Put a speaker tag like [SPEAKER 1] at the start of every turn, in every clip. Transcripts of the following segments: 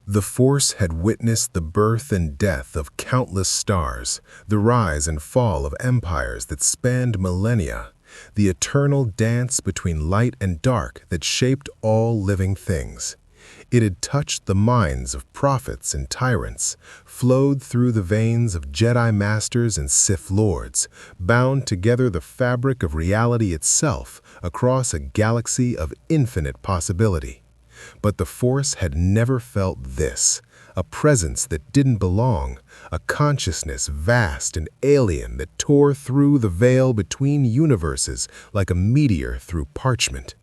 [SPEAKER 1] The Force had witnessed the birth and death of countless stars, the rise and fall of empires that spanned millennia, the eternal dance between light and dark that shaped all living things. It had touched the minds of prophets and tyrants, flowed through the veins of Jedi Masters and Sith Lords, bound together the fabric of reality itself across a galaxy of infinite possibility. But the Force had never felt this, a presence that didn't belong, a consciousness vast and alien that tore through the veil between universes like a meteor through parchment.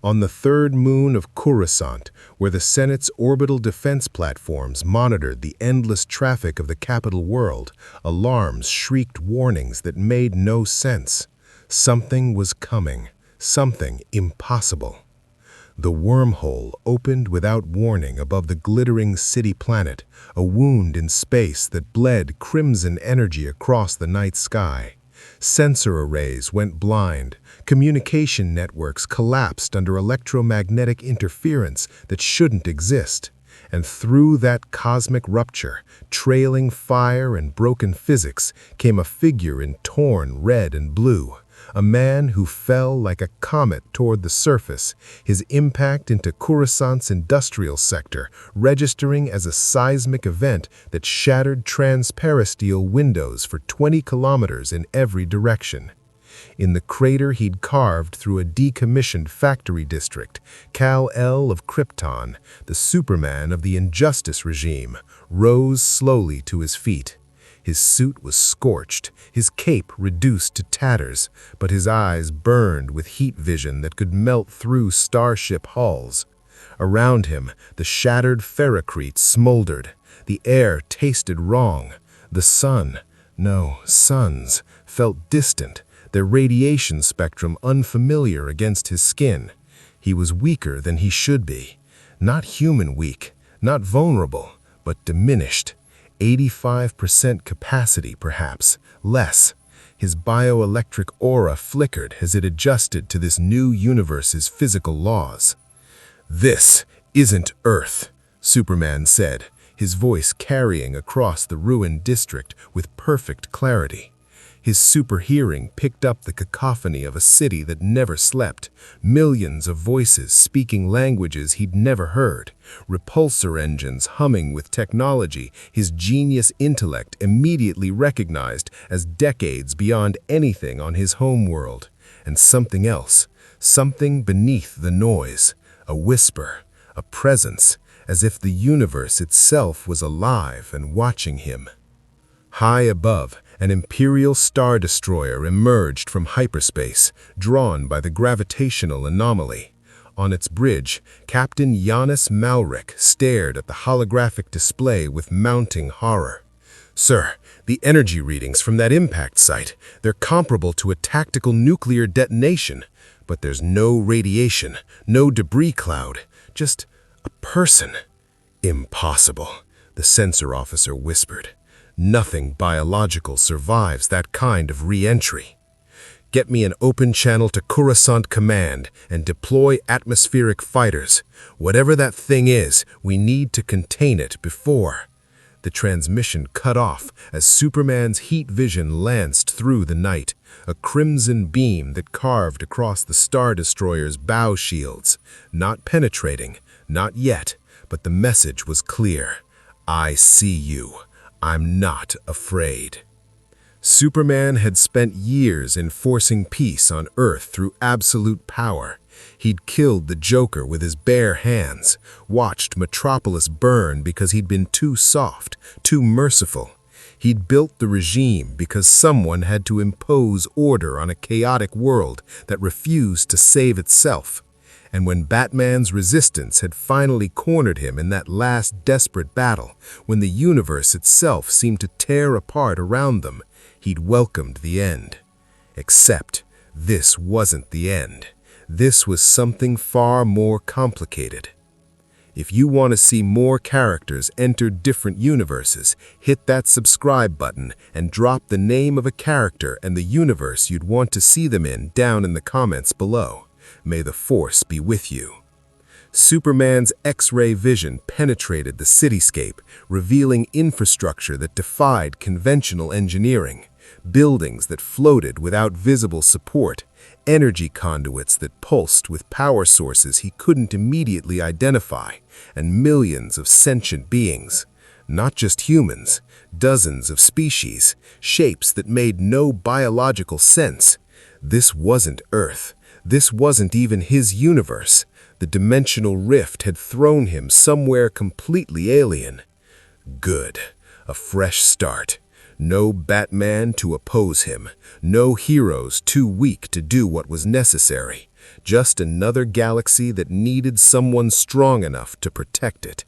[SPEAKER 1] On the third moon of Coruscant, where the Senate's orbital defense platforms monitored the endless traffic of the capital world, alarms shrieked warnings that made no sense. Something was coming, something impossible. The wormhole opened without warning above the glittering city planet, a wound in space that bled crimson energy across the night sky. Sensor arrays went blind, communication networks collapsed under electromagnetic interference that shouldn't exist, and through that cosmic rupture, trailing fire and broken physics, came a figure in torn red and blue. A man who fell like a comet toward the surface, his impact into Coruscant's industrial sector registering as a seismic event that shattered transparisteel windows for 20 kilometers in every direction. In the crater he'd carved through a decommissioned factory district, Kal-El of Krypton, the Superman of the Injustice regime, rose slowly to his feet. His suit was scorched, his cape reduced to tatters, but his eyes burned with heat vision that could melt through starship hulls. Around him, the shattered ferrocrete smoldered. The air tasted wrong. The suns, felt distant, their radiation spectrum unfamiliar against his skin. He was weaker than he should be. Not human weak, not vulnerable, but diminished. 85% capacity, perhaps, less. His bioelectric aura flickered as it adjusted to this new universe's physical laws. "This isn't Earth," Superman said, his voice carrying across the ruined district with perfect clarity. His super hearing picked up the cacophony of a city that never slept, millions of voices speaking languages he'd never heard, repulsor engines humming with technology his genius intellect immediately recognized as decades beyond anything on his home world, and something else, something beneath the noise, a whisper, a presence, as if the universe itself was alive and watching him. High above, an Imperial Star Destroyer emerged from hyperspace, drawn by the gravitational anomaly. On its bridge, Captain Giannis Malric stared at the holographic display with mounting horror. "Sir, the energy readings from that impact site, they're comparable to a tactical nuclear detonation, but there's no radiation, no debris cloud, just a person." "Impossible," the sensor officer whispered. "Nothing biological survives that kind of re-entry. Get me an open channel to Coruscant Command and deploy atmospheric fighters. Whatever that thing is, we need to contain it before." The transmission cut off as Superman's heat vision lanced through the night, a crimson beam that carved across the Star Destroyer's bow shields. Not penetrating, not yet, but the message was clear. "I see you. I'm not afraid." Superman had spent years enforcing peace on Earth through absolute power. He'd killed the Joker with his bare hands, watched Metropolis burn because he'd been too soft, too merciful. He'd built the regime because someone had to impose order on a chaotic world that refused to save itself. And when Batman's resistance had finally cornered him in that last desperate battle, when the universe itself seemed to tear apart around them, he'd welcomed the end. Except this wasn't the end. This was something far more complicated. If you want to see more characters enter different universes, hit that subscribe button and drop the name of a character and the universe you'd want to see them in down in the comments below. May the Force be with you. Superman's X-ray vision penetrated the cityscape, revealing infrastructure that defied conventional engineering. Buildings that floated without visible support, energy conduits that pulsed with power sources he couldn't immediately identify, and millions of sentient beings. Not just humans, dozens of species, shapes that made no biological sense. This wasn't Earth. This wasn't even his universe. The dimensional rift had thrown him somewhere completely alien. Good. A fresh start. No Batman to oppose him. No heroes too weak to do what was necessary. Just another galaxy that needed someone strong enough to protect it.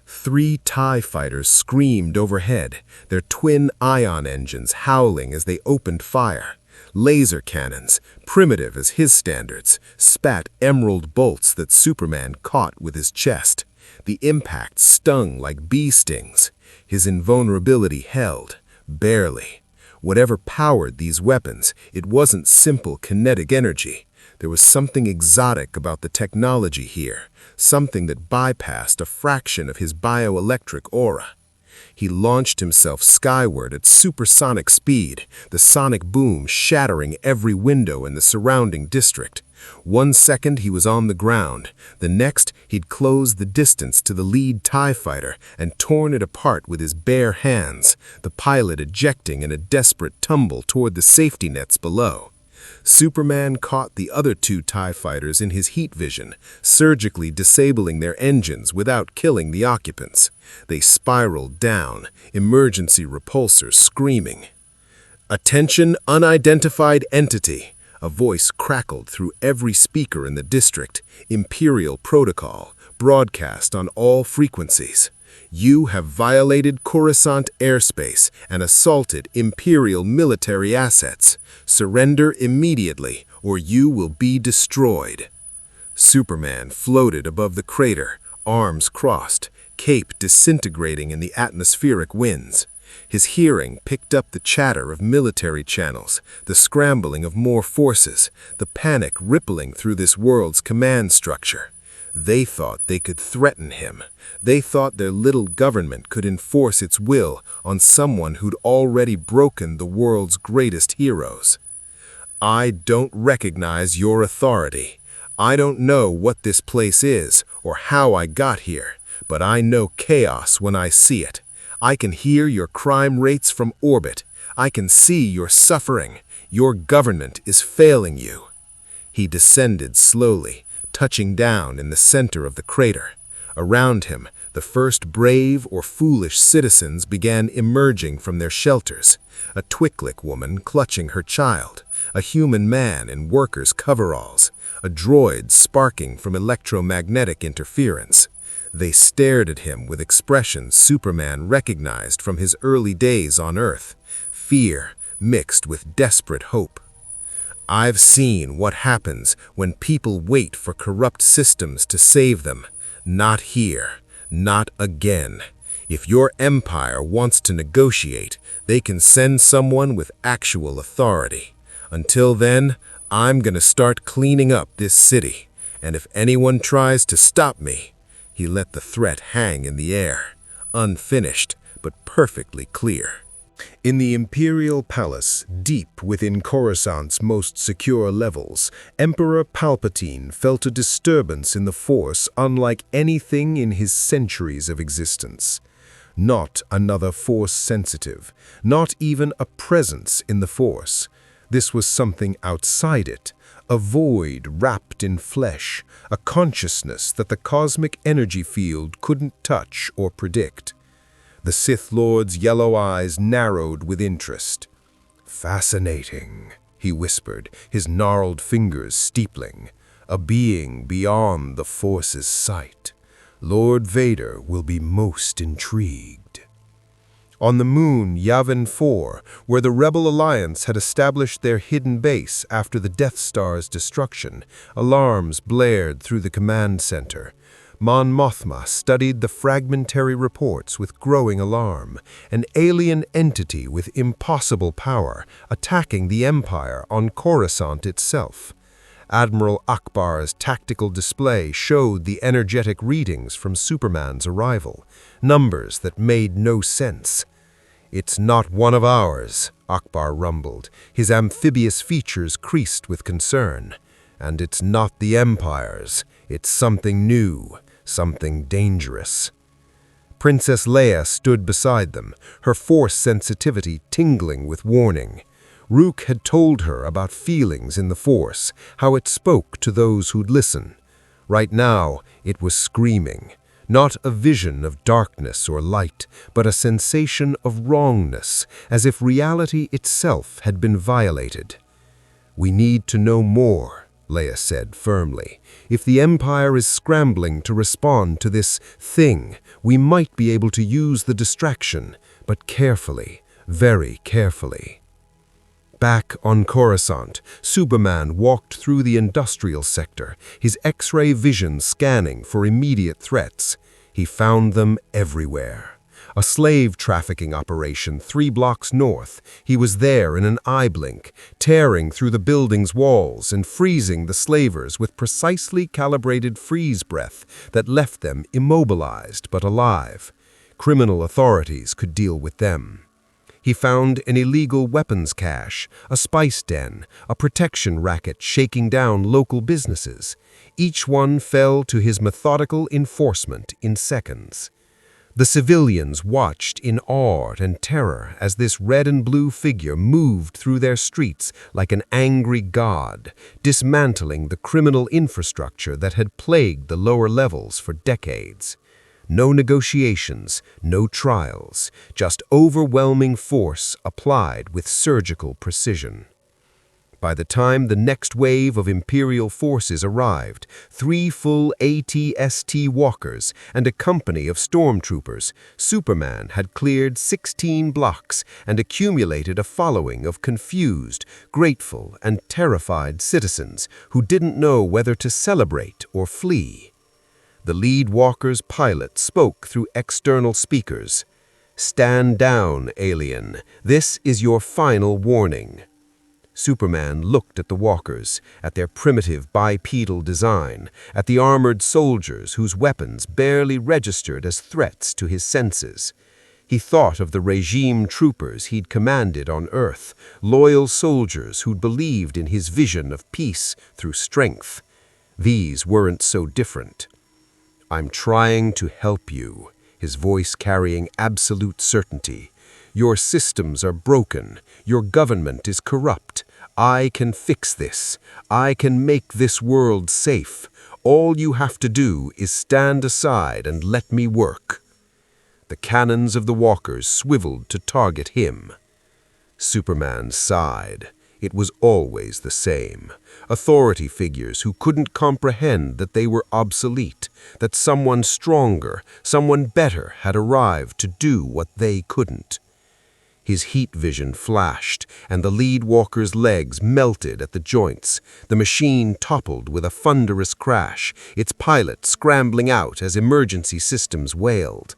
[SPEAKER 1] 3 TIE fighters screamed overhead, their twin ion engines howling as they opened fire. Laser cannons, primitive as his standards, spat emerald bolts that Superman caught with his chest. The impact stung like bee stings. His invulnerability held, barely. Whatever powered these weapons, it wasn't simple kinetic energy. There was something exotic about the technology here, something that bypassed a fraction of his bioelectric aura. He launched himself skyward at supersonic speed, the sonic boom shattering every window in the surrounding district. 1 second he was on the ground, the next he'd closed the distance to the lead TIE fighter and torn it apart with his bare hands, the pilot ejecting in a desperate tumble toward the safety nets below. Superman caught the other 2 TIE fighters in his heat vision, surgically disabling their engines without killing the occupants. They spiraled down, emergency repulsors screaming. "Attention, unidentified entity!" A voice crackled through every speaker in the district. Imperial protocol, broadcast on all frequencies. You have violated Coruscant airspace and assaulted Imperial military assets. Surrender immediately, or you will be destroyed. Superman floated above the crater, arms crossed, cape disintegrating in the atmospheric winds. His hearing picked up the chatter of military channels, the scrambling of more forces, the panic rippling through this world's command structure. They thought they could threaten him. They thought their little government could enforce its will on someone who'd already broken the world's greatest heroes. "I don't recognize your authority. I don't know what this place is or how I got here, but I know chaos when I see it. I can hear your crime rates from orbit. I can see your suffering. Your government is failing you." He descended slowly, touching down in the center of the crater. Around him, the first brave or foolish citizens began emerging from their shelters. A Twi'lek woman clutching her child, a human man in workers' coveralls, a droid sparking from electromagnetic interference. They stared at him with expressions Superman recognized from his early days on Earth, fear mixed with desperate hope. "I've seen what happens when people wait for corrupt systems to save them. Not here. Not again. If your empire wants to negotiate, they can send someone with actual authority. Until then, I'm gonna start cleaning up this city. And if anyone tries to stop me..." He let the threat hang in the air, unfinished but perfectly clear. In the Imperial Palace, deep within Coruscant's most secure levels, Emperor Palpatine felt a disturbance in the Force unlike anything in his centuries of existence. Not another Force sensitive, not even a presence in the Force. This was something outside it, a void wrapped in flesh, a consciousness that the cosmic energy field couldn't touch or predict. The Sith Lord's yellow eyes narrowed with interest. "Fascinating," he whispered, his gnarled fingers steepling. "A being beyond the Force's sight. Lord Vader will be most intrigued." On the moon Yavin 4, where the Rebel Alliance had established their hidden base after the Death Star's destruction, alarms blared through the command center. Mon Mothma studied the fragmentary reports with growing alarm, an alien entity with impossible power attacking the Empire on Coruscant itself. Admiral Akbar's tactical display showed the energetic readings from Superman's arrival, numbers that made no sense. "It's not one of ours," Akbar rumbled, his amphibious features creased with concern. "And it's not the Empire's. It's something new, something dangerous." Princess Leia stood beside them, her force sensitivity tingling with warning. Rook had told her about feelings in the Force, how it spoke to those who'd listen. Right now, it was screaming. Not a vision of darkness or light, but a sensation of wrongness, as if reality itself had been violated. "We need to know more," Leia said firmly. "If the Empire is scrambling to respond to this thing, we might be able to use the distraction, but carefully, very carefully." Back on Coruscant, Superman walked through the industrial sector, his X-ray vision scanning for immediate threats. He found them everywhere. A slave trafficking operation 3 blocks north. He was there in an eye blink, tearing through the building's walls and freezing the slavers with precisely calibrated freeze breath that left them immobilized but alive. Criminal authorities could deal with them. He found an illegal weapons cache, a spice den, a protection racket shaking down local businesses. Each one fell to his methodical enforcement in seconds. The civilians watched in awe and terror as this red and blue figure moved through their streets like an angry god, dismantling the criminal infrastructure that had plagued the lower levels for decades. No negotiations, no trials, just overwhelming force applied with surgical precision. By the time the next wave of Imperial forces arrived, 3 full AT-ST walkers and a company of stormtroopers, Superman had cleared 16 blocks and accumulated a following of confused, grateful, and terrified citizens who didn't know whether to celebrate or flee. The lead walker's pilot spoke through external speakers. "Stand down, alien. This is your final warning." Superman looked at the walkers, at their primitive bipedal design, at the armored soldiers whose weapons barely registered as threats to his senses. He thought of the regime troopers he'd commanded on Earth, loyal soldiers who'd believed in his vision of peace through strength. These weren't so different. "I'm trying to help you," his voice carrying absolute certainty. "Your systems are broken. Your government is corrupt. I can fix this. I can make this world safe. All you have to do is stand aside and let me work." The cannons of the walkers swiveled to target him. Superman sighed. It was always the same. Authority figures who couldn't comprehend that they were obsolete, that someone stronger, someone better had arrived to do what they couldn't. His heat vision flashed, and the lead walker's legs melted at the joints. The machine toppled with a thunderous crash, its pilot scrambling out as emergency systems wailed.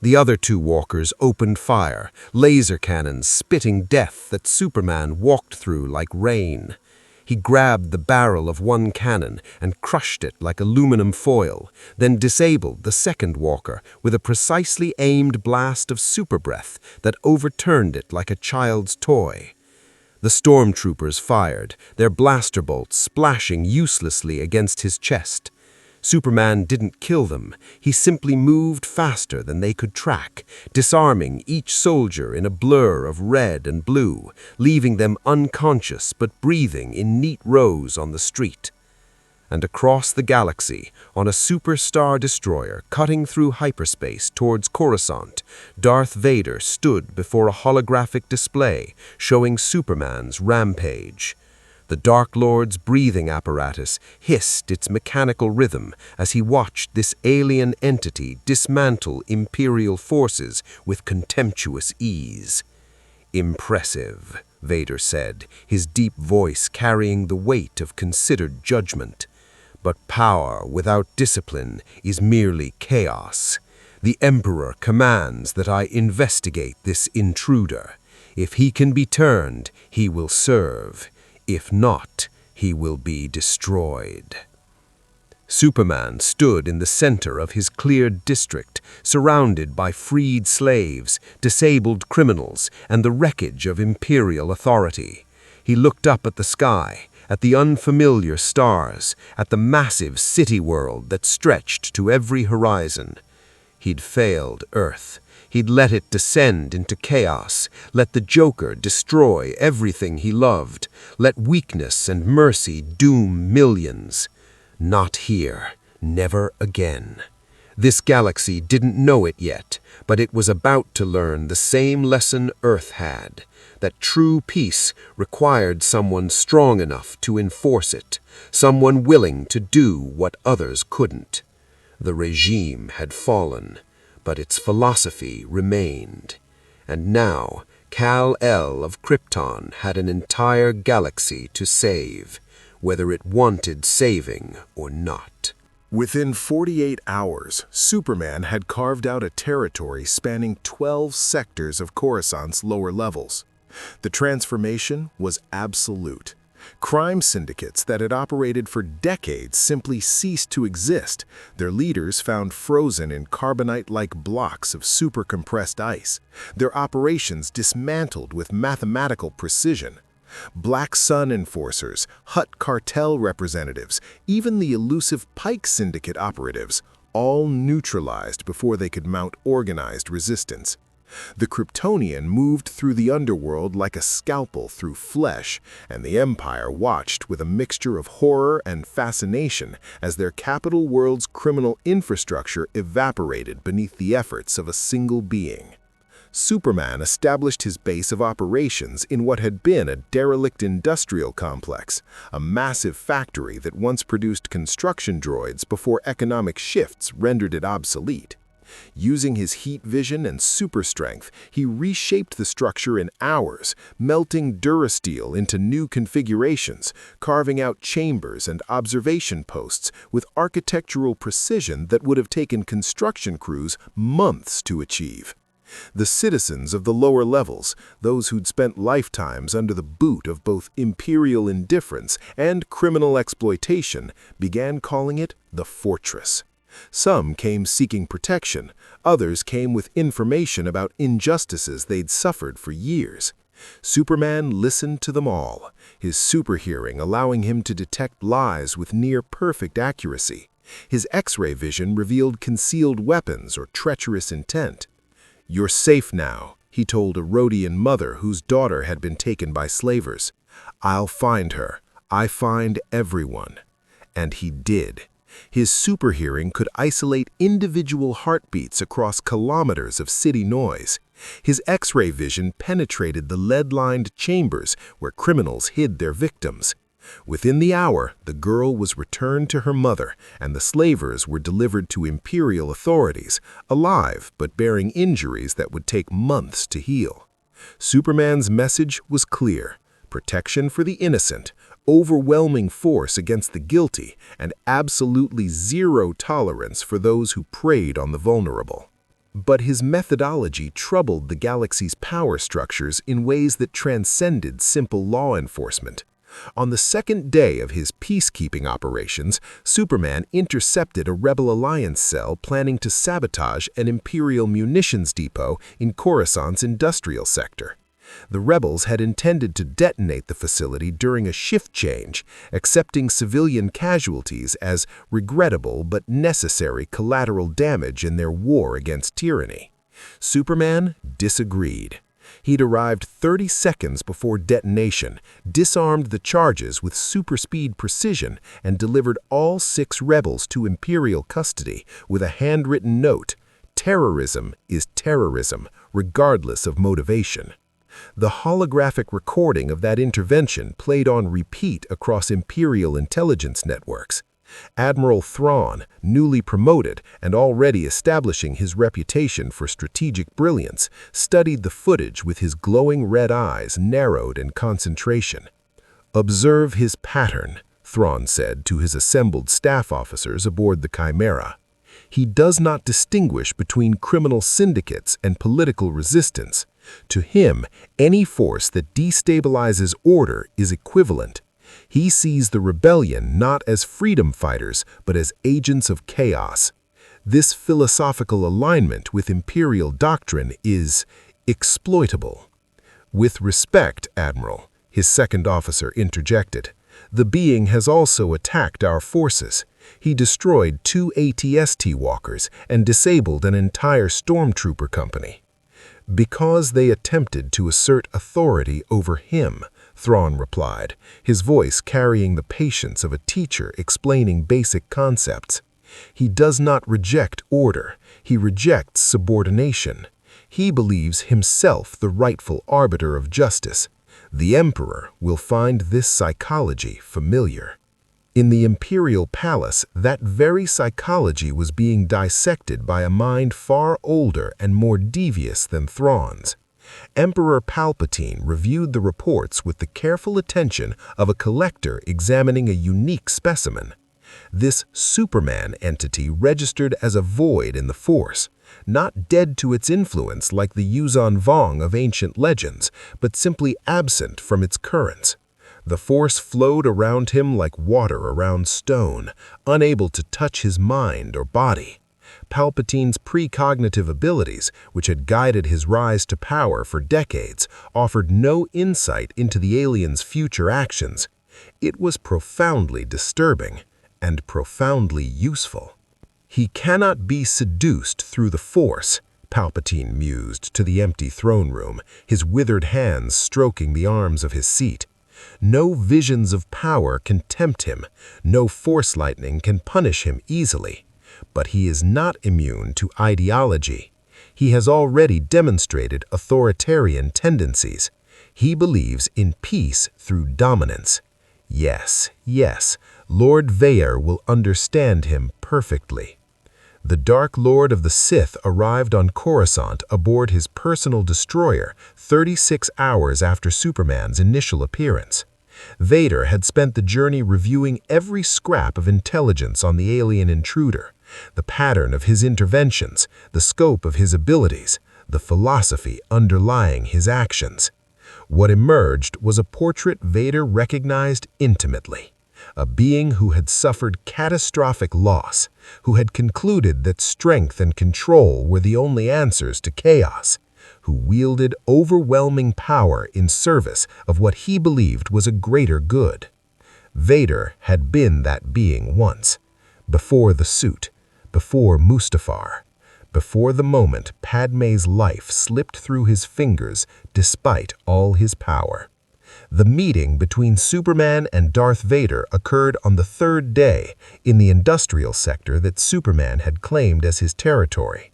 [SPEAKER 1] The other 2 walkers opened fire, laser cannons spitting death that Superman walked through like rain. He grabbed the barrel of one cannon and crushed it like aluminum foil, then disabled the second walker with a precisely aimed blast of super breath that overturned it like a child's toy. The stormtroopers fired, their blaster bolts splashing uselessly against his chest. Superman didn't kill them. He simply moved faster than they could track, disarming each soldier in a blur of red and blue, leaving them unconscious but breathing in neat rows on the street. And across the galaxy, on a superstar destroyer cutting through hyperspace towards Coruscant, Darth Vader stood before a holographic display showing Superman's rampage. The Dark Lord's breathing apparatus hissed its mechanical rhythm as he watched this alien entity dismantle Imperial forces with contemptuous ease. "Impressive," Vader said, his deep voice carrying the weight of considered judgment. "But power without discipline is merely chaos. The Emperor commands that I investigate this intruder. If he can be turned, he will serve. If not,
[SPEAKER 2] He will be destroyed. Superman stood in the center of his cleared district, surrounded by freed slaves, disabled criminals, and the wreckage of imperial authority. He looked up at the sky, at the unfamiliar stars, at the massive city world that stretched to every horizon. He'd failed Earth. He'd let it descend into chaos, let the Joker destroy everything he loved, let weakness and mercy doom millions. Not here, never again. This galaxy didn't know it yet, but it was about to learn the same lesson Earth had, that true peace required someone strong enough to enforce it, someone willing to do what others couldn't. The regime had fallen, but its philosophy remained. And now, Kal-El of Krypton had an entire galaxy to save, whether it wanted saving or not.
[SPEAKER 1] Within 48 hours, Superman had carved out a territory spanning 12 sectors of Coruscant's lower levels. The transformation was absolute. Crime syndicates that had operated for decades simply ceased to exist, their leaders found frozen in carbonite-like blocks of super-compressed ice, their operations dismantled with mathematical precision. Black Sun enforcers, Hutt cartel representatives, even the elusive Pike Syndicate operatives, all neutralized before they could mount organized resistance. The Kryptonian moved through the underworld like a scalpel through flesh, and the Empire watched with a mixture of horror and fascination as their capital world's criminal infrastructure evaporated beneath the efforts of a single being. Superman established his base of operations in what had been a derelict industrial complex, a massive factory that once produced construction droids before economic shifts rendered it obsolete. Using his heat vision and super strength, he reshaped the structure in hours, melting durasteel into new configurations, carving out chambers and observation posts with architectural precision that would have taken construction crews months to achieve. The citizens of the lower levels, those who'd spent lifetimes under the boot of both imperial indifference and criminal exploitation, began calling it the Fortress. Some came seeking protection, others came with information about injustices they'd suffered for years. Superman listened to them all, his super-hearing allowing him to detect lies with near-perfect accuracy. His X-ray vision revealed concealed weapons or treacherous intent. "You're safe now," he told a Rhodian mother whose daughter had been taken by slavers. "I'll find her. I find everyone." And he did. His super-hearing could isolate individual heartbeats across kilometers of city noise. His X-ray vision penetrated the lead-lined chambers where criminals hid their victims. Within the hour, the girl was returned to her mother, and the slavers were delivered to imperial authorities, alive but bearing injuries that would take months to heal. Superman's message was clear: protection for the innocent, overwhelming force against the guilty, and absolutely zero tolerance for those who preyed on the vulnerable. But his methodology troubled the galaxy's power structures in ways that transcended simple law enforcement. On the second day of his peacekeeping operations, Superman intercepted a Rebel Alliance cell planning to sabotage an Imperial munitions depot in Coruscant's industrial sector. The rebels had intended to detonate the facility during a shift change, accepting civilian casualties as regrettable but necessary collateral damage in their war against tyranny. Superman disagreed. He'd arrived 30 seconds before detonation, disarmed the charges with super-speed precision, and delivered all 6 rebels to Imperial custody with a handwritten note: "Terrorism is terrorism, regardless of motivation." The holographic recording of that intervention played on repeat across Imperial intelligence networks. Admiral Thrawn, newly promoted and already establishing his reputation for strategic brilliance, studied the footage with his glowing red eyes narrowed in concentration. "Observe his pattern," Thrawn said to his assembled staff officers aboard the Chimera. "He does not distinguish between criminal syndicates and political resistance. To him, any force that destabilizes order is equivalent. He sees the rebellion not as freedom fighters, but as agents of chaos. This philosophical alignment with imperial doctrine is exploitable. With respect, Admiral, his second officer interjected, the being has also attacked our forces. He destroyed 2 ATST walkers and disabled an entire stormtrooper company. Because they attempted to assert authority over him, Thrawn replied, his voice carrying the patience of a teacher explaining basic concepts. He does not reject order, he rejects subordination. He believes himself the rightful arbiter of justice. The Emperor will find this psychology familiar. In the Imperial Palace, that very psychology was being dissected by a mind far older and more devious than Thrawn's. Emperor Palpatine reviewed the reports with the careful attention of a collector examining a unique specimen. This Superman entity registered as a void in the Force, not dead to its influence like the Yuzan Vong of ancient legends, but simply absent from its currents. The Force flowed around him like water around stone, unable to touch his mind or body. Palpatine's precognitive abilities, which had guided his rise to power for decades, offered no insight into the alien's future actions. It was profoundly disturbing and profoundly useful. He cannot be seduced through the Force, Palpatine mused to the empty throne room, his withered hands stroking the arms of his seat. No visions of power can tempt him, no Force lightning can punish him easily. But he is not immune to ideology. He has already demonstrated authoritarian tendencies. He believes in peace through dominance. Yes, Lord Vader will understand him perfectly. The Dark Lord of the Sith arrived on Coruscant aboard his personal destroyer 36 hours after Superman's initial appearance. Vader had spent the journey reviewing every scrap of intelligence on the alien intruder, the pattern of his interventions, the scope of his abilities, the philosophy underlying his actions. What emerged was a portrait Vader recognized intimately. A being who had suffered catastrophic loss, who had concluded that strength and control were the only answers to chaos, who wielded overwhelming power in service of what he believed was a greater good. Vader had been that being once, before the suit, before Mustafar, before the moment Padmé's life slipped through his fingers despite all his power. The meeting between Superman and Darth Vader occurred on the 3rd day in the industrial sector that Superman had claimed as his territory.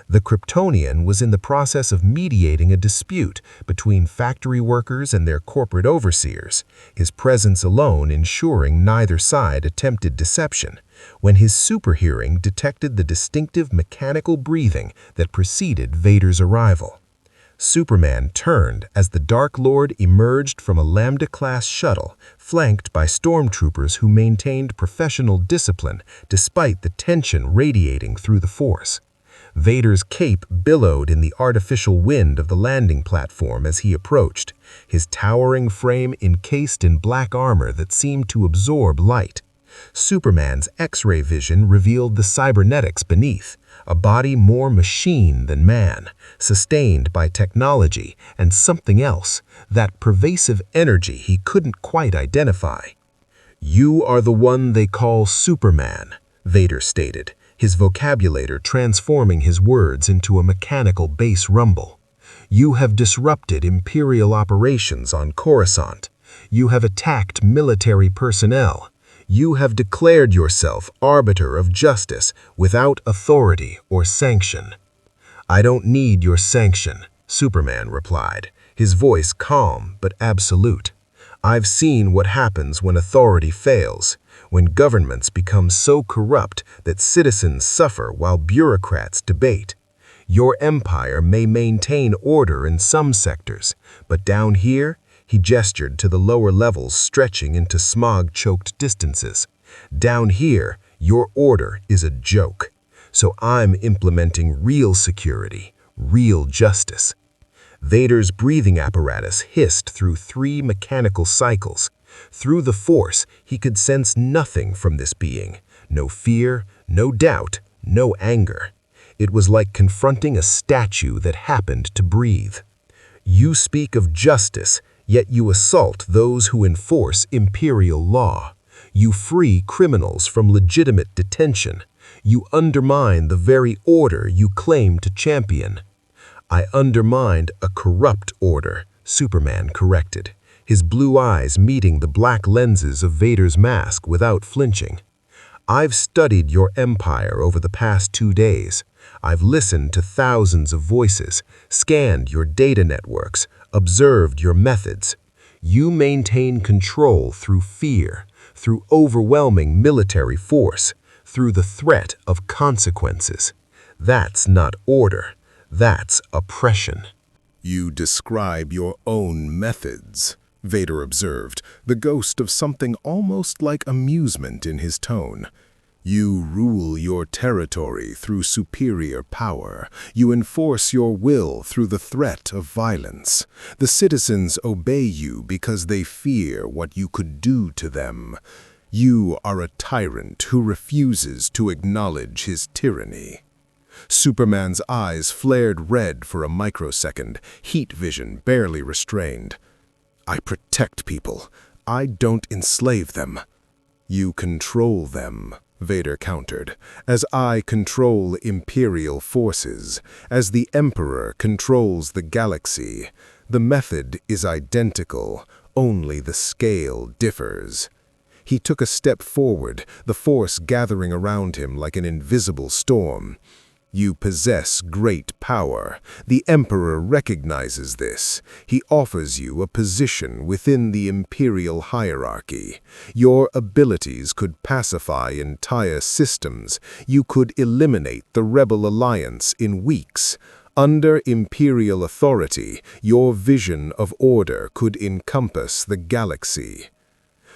[SPEAKER 1] The Kryptonian was in the process of mediating a dispute between factory workers and their corporate overseers, his presence alone ensuring neither side attempted deception, when his superhearing detected the distinctive mechanical breathing that preceded Vader's arrival. Superman turned as the Dark Lord emerged from a Lambda-class shuttle, flanked by stormtroopers who maintained professional discipline despite the tension radiating through the Force. Vader's cape billowed in the artificial wind of the landing platform as he approached, his towering frame encased in black armor that seemed to absorb light. Superman's X-ray vision revealed the cybernetics beneath, a body more machine than man, sustained by technology and something else, that pervasive energy he couldn't quite identify. "You are the one they call Superman," Vader stated, his vocabulator transforming his words into a mechanical bass rumble. "You have disrupted Imperial operations on Coruscant. You have attacked military personnel. You have declared yourself arbiter of justice without authority or sanction." "I don't need your sanction," Superman replied, his voice calm but absolute. "I've seen what happens when authority fails, when governments become so corrupt that citizens suffer while bureaucrats debate. Your empire may maintain order in some sectors, but down here," he gestured to the lower levels stretching into smog-choked distances, "down here, your order is a joke. So I'm implementing real security, real justice." Vader's breathing apparatus hissed through 3 mechanical cycles, Through the Force, he could sense nothing from this being. No fear, no doubt, no anger. It was like confronting a statue that happened to breathe. You speak of justice, yet you assault those who enforce imperial law. You free criminals from legitimate detention. You undermine the very order you claim to champion. I undermined a corrupt order, Superman corrected, his blue eyes meeting the black lenses of Vader's mask without flinching. I've studied your empire over the past 2 days. I've listened to thousands of voices, scanned your data networks, observed your methods. You maintain control through fear, through overwhelming military force, through the threat of consequences. That's not order. That's oppression.
[SPEAKER 3] You describe your own methods, Vader observed, the ghost of something almost like amusement in his tone. You rule your territory through superior power. You enforce your will through the threat of violence. The citizens obey you because they fear what you could do to them. You are a tyrant who refuses to acknowledge his tyranny. Superman's eyes flared red for a microsecond, heat vision barely restrained. I protect people. I don't enslave them. You control them, Vader countered, as I control imperial forces, as the Emperor controls the galaxy. The method is identical, only the scale differs. He took a step forward, the force gathering around him like an invisible storm. You possess great power. The Emperor recognizes this. He offers you a position within the imperial hierarchy. Your abilities could pacify entire systems. You could eliminate the Rebel Alliance in weeks. Under imperial authority, your vision of order could encompass the galaxy.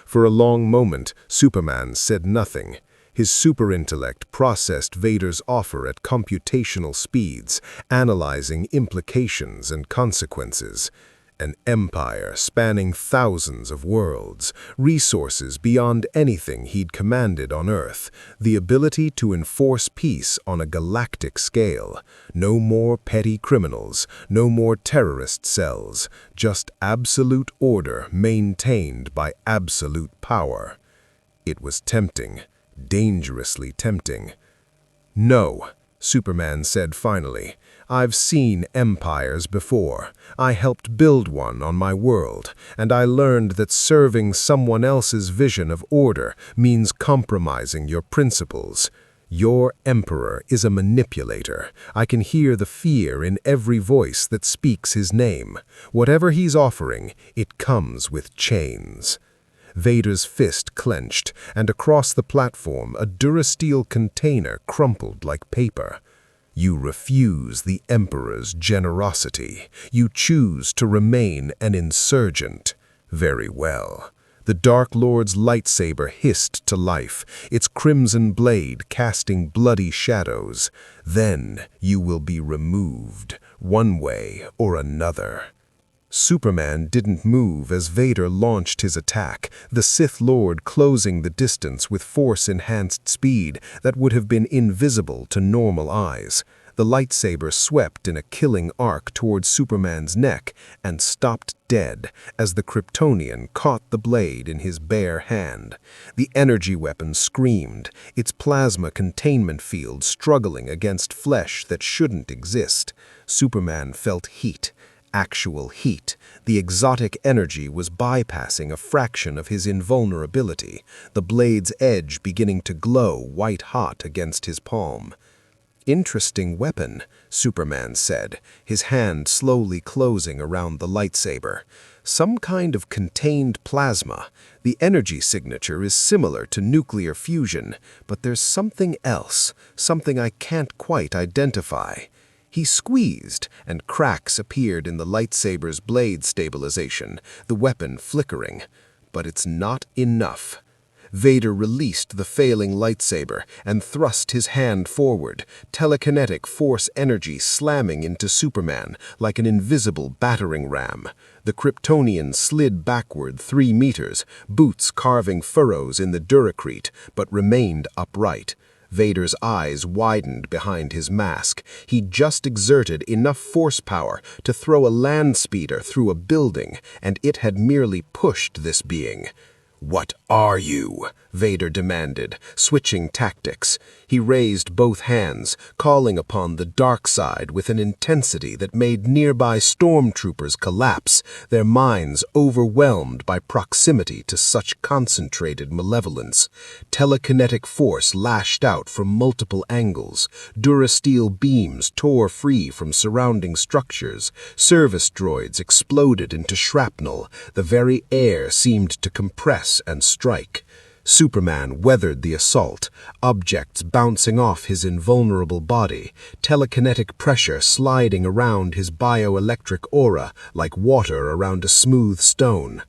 [SPEAKER 3] For a long moment, Superman said nothing. His superintellect processed Vader's offer at computational speeds, analyzing implications and consequences. An empire spanning thousands of worlds, resources beyond anything he'd commanded on Earth, the ability to enforce peace on a galactic scale. No more petty criminals, no more terrorist cells, just absolute order maintained by absolute power. It was tempting. Dangerously tempting. No, Superman said finally. I've seen empires before. I helped build one on my world, and I learned that serving someone else's vision of order means compromising your principles. Your emperor is a manipulator. I can hear the fear in every voice that speaks his name. Whatever he's offering, it comes with chains. Vader's fist clenched, and across the platform a Durasteel container crumpled like paper. You refuse the Emperor's generosity. You choose to remain an insurgent. Very well. The Dark Lord's lightsaber hissed to life, its crimson blade casting bloody shadows. Then you will be removed, one way or another. Superman didn't move as Vader launched his attack, the Sith Lord closing the distance with force-enhanced speed that would have been invisible to normal eyes. The lightsaber swept in a killing arc towards Superman's neck and stopped dead as the Kryptonian caught the blade in his bare hand. The energy weapon screamed, its plasma containment field struggling against flesh that shouldn't exist. Superman felt heat. Actual heat. The exotic energy was bypassing a fraction of his invulnerability, the blade's edge beginning to glow white-hot against his palm. Interesting weapon, Superman said, his hand slowly closing around the lightsaber. Some kind of contained plasma. The energy signature is similar to nuclear fusion, but there's something else, something I can't quite identify. He squeezed, and cracks appeared in the lightsaber's blade stabilization, the weapon flickering. But it's not enough.
[SPEAKER 2] Vader released the failing lightsaber and thrust his hand forward, telekinetic force energy slamming into Superman like an invisible battering ram. The Kryptonian slid backward 3 meters, boots carving furrows in the duracrete, but remained upright. Vader's eyes widened behind his mask. He just exerted enough force power to throw a land speeder through a building, and it had merely pushed this being. "What are you?" Vader demanded, switching tactics. He raised both hands, calling upon the dark side with an intensity that made nearby stormtroopers collapse, their minds overwhelmed by proximity to such concentrated malevolence. Telekinetic force lashed out from multiple angles. Durasteel beams tore free from surrounding structures. Service droids exploded into shrapnel. The very air seemed to compress and strike. Superman weathered the assault, objects bouncing off his invulnerable body, telekinetic pressure sliding around his bioelectric aura like water around a smooth stone.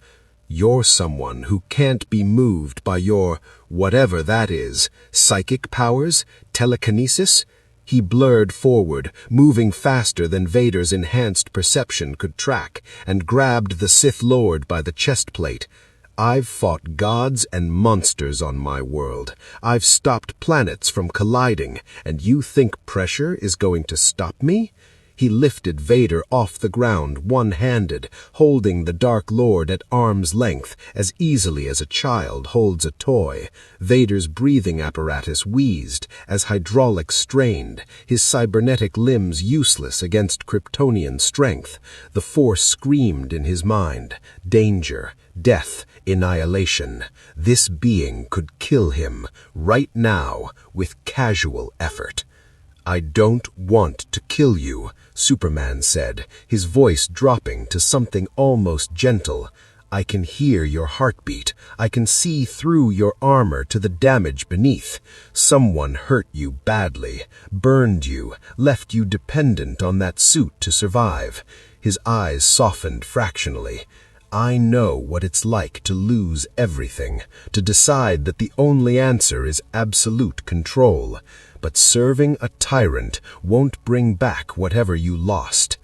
[SPEAKER 2] "You're someone who can't be moved by your, whatever that is, psychic powers, telekinesis?" He blurred forward, moving faster than Vader's enhanced perception could track, and grabbed the Sith Lord by the chest plate. "I've fought gods and monsters on my world. I've stopped planets from colliding, and you think pressure is going to stop me?" He lifted Vader off the ground one-handed, holding the Dark Lord at arm's length as easily as a child holds a toy. Vader's breathing apparatus wheezed as hydraulics strained, his cybernetic limbs useless against Kryptonian strength. The Force screamed in his mind. Danger, death, annihilation. This being could kill him, right now, with casual effort. "I don't want to kill you," Superman said, his voice dropping to something almost gentle. "I can hear your heartbeat. I can see through your armor to the damage beneath. Someone hurt you badly, burned you, left you dependent on that suit to survive." His eyes softened fractionally. "I know what it's like to lose everything, to decide that the only answer is absolute control. But serving a tyrant won't bring back whatever you lost."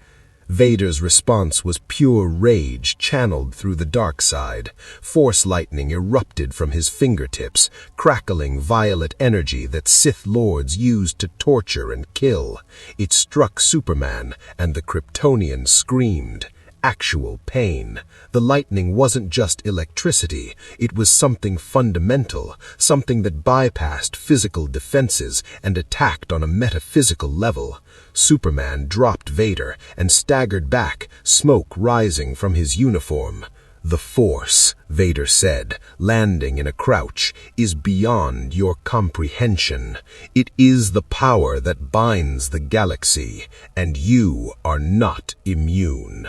[SPEAKER 2] Vader's response was pure rage channeled through the dark side. Force lightning erupted from his fingertips, crackling violet energy that Sith Lords used to torture and kill. It struck Superman, and the Kryptonian screamed. Actual pain. The lightning wasn't just electricity, it was something fundamental, something that bypassed physical defenses and attacked on a metaphysical level. Superman dropped Vader and staggered back, smoke rising from his uniform. "The Force," Vader said, landing in a crouch, "is beyond your comprehension. It is the power that binds the galaxy, and you are not immune."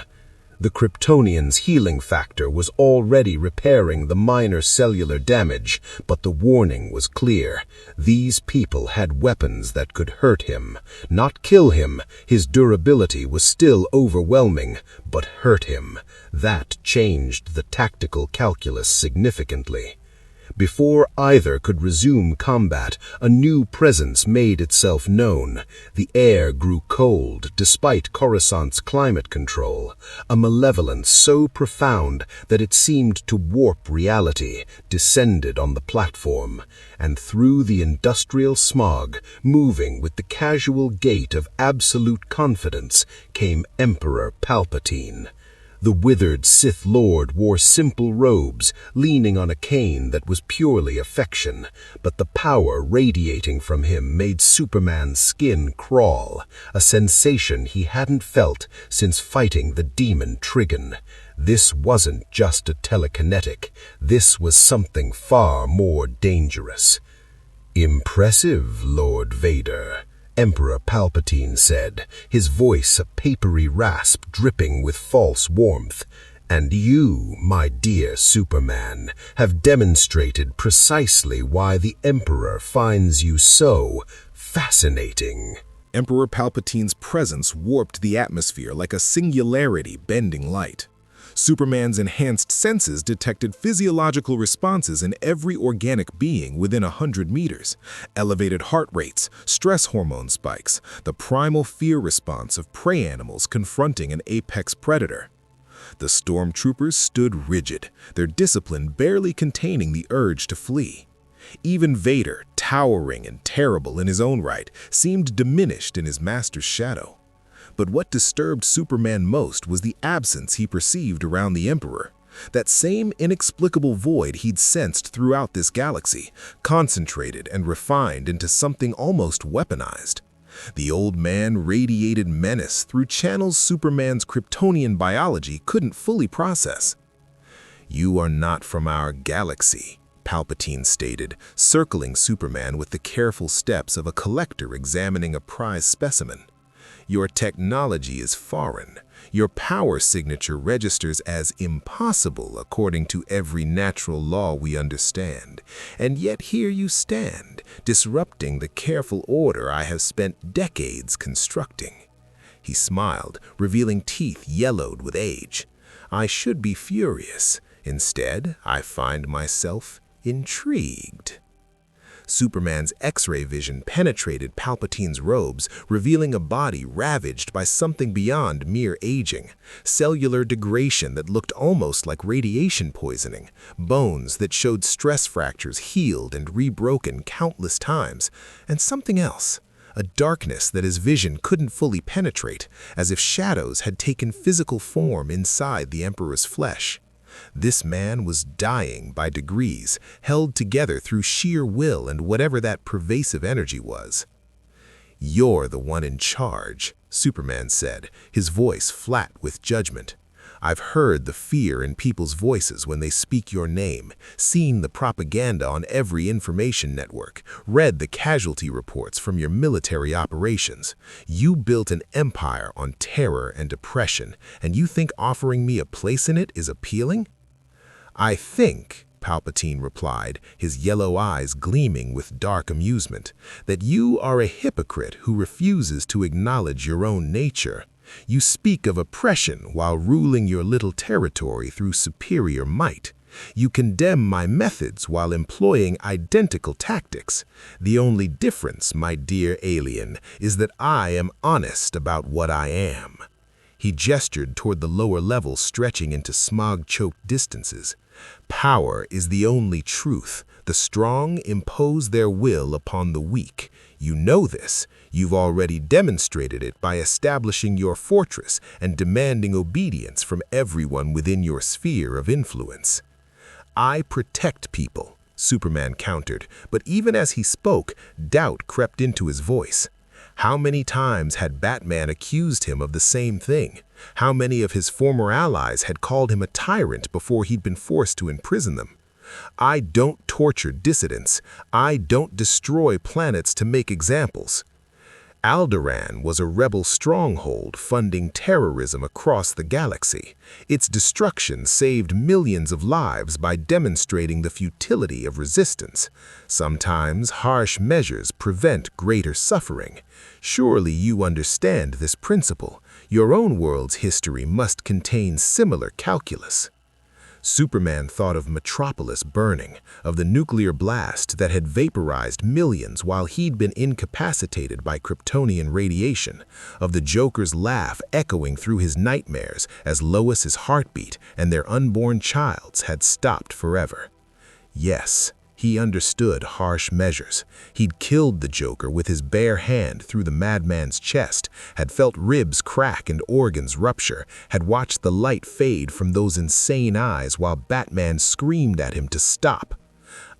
[SPEAKER 2] The Kryptonian's healing factor was already repairing the minor cellular damage, but the warning was clear. These people had weapons that could hurt him. Not kill him, his durability was still overwhelming, but hurt him. That changed the tactical calculus significantly. Before either could resume combat, a new presence made itself known. The air grew cold despite Coruscant's climate control. A malevolence so profound that it seemed to warp reality descended on the platform, and through the industrial smog, moving with the casual gait of absolute confidence, came Emperor Palpatine. The withered Sith Lord wore simple robes, leaning on a cane that was purely affection, but the power radiating from him made Superman's skin crawl, a sensation he hadn't felt since fighting the demon Trigon. This wasn't just a telekinetic, this was something far more dangerous. "Impressive, Lord Vader," Emperor Palpatine said, his voice a papery rasp dripping with false warmth. "And you, my dear Superman, have demonstrated precisely why the Emperor finds you so fascinating."
[SPEAKER 3] Emperor Palpatine's presence warped the atmosphere like a singularity bending light. Superman's enhanced senses detected physiological responses in every organic being within 100 meters. Elevated heart rates, stress hormone spikes, the primal fear response of prey animals confronting an apex predator. The stormtroopers stood rigid, their discipline barely containing the urge to flee. Even Vader, towering and terrible in his own right, seemed diminished in his master's shadow. But what disturbed Superman most was the absence he perceived around the Emperor. That same inexplicable void he'd sensed throughout this galaxy, concentrated and refined into something almost weaponized. The old man radiated menace through channels Superman's Kryptonian biology couldn't fully process. "You are not from our galaxy," Palpatine stated, circling Superman with the careful steps of a collector examining a prize specimen. "Your technology is foreign. Your power signature registers as impossible according to every natural law we understand. And yet here you stand, disrupting the careful order I have spent decades constructing." He smiled, revealing teeth yellowed with age. "I should be furious. Instead, I find myself intrigued." Superman's X-ray vision penetrated Palpatine's robes, revealing a body ravaged by something beyond mere aging. Cellular degradation that looked almost like radiation poisoning, bones that showed stress fractures healed and rebroken countless times, and something else. A darkness that his vision couldn't fully penetrate, as if shadows had taken physical form inside the Emperor's flesh. This man was dying by degrees, held together through sheer will and whatever that pervasive energy was. "You're the one in charge," Superman said, his voice flat with judgment. "I've heard the fear in people's voices when they speak your name, seen the propaganda on every information network, read the casualty reports from your military operations. You built an empire on terror and oppression, and you think offering me a place in it is appealing?" "I think," Palpatine replied, his yellow eyes gleaming with dark amusement, "that you are a hypocrite who refuses to acknowledge your own nature. You speak of oppression while ruling your little territory through superior might. You condemn my methods while employing identical tactics. The only difference, my dear alien, is that I am honest about what I am." He gestured toward the lower level stretching into smog-choked distances. "Power is the only truth. The strong impose their will upon the weak. You know this. You've already demonstrated it by establishing your fortress and demanding obedience from everyone within your sphere of influence." "I protect people," Superman countered, but even as he spoke, doubt crept into his voice. How many times had Batman accused him of the same thing? How many of his former allies had called him a tyrant before he'd been forced to imprison them? "I don't torture dissidents. I don't destroy planets to make examples." Alderaan was a rebel stronghold funding terrorism across the galaxy. Its destruction saved millions of lives by demonstrating the futility of resistance. Sometimes harsh measures prevent greater suffering. Surely you understand this principle. Your own world's history must contain similar calculus. Superman thought of Metropolis burning, of the nuclear blast that had vaporized millions while he'd been incapacitated by Kryptonian radiation, of the Joker's laugh echoing through his nightmares as Lois's heartbeat and their unborn child's had stopped forever. Yes, he understood harsh measures. He'd killed the Joker with his bare hand through the madman's chest, had felt ribs crack and organs rupture, had watched the light fade from those insane eyes while Batman screamed at him to stop.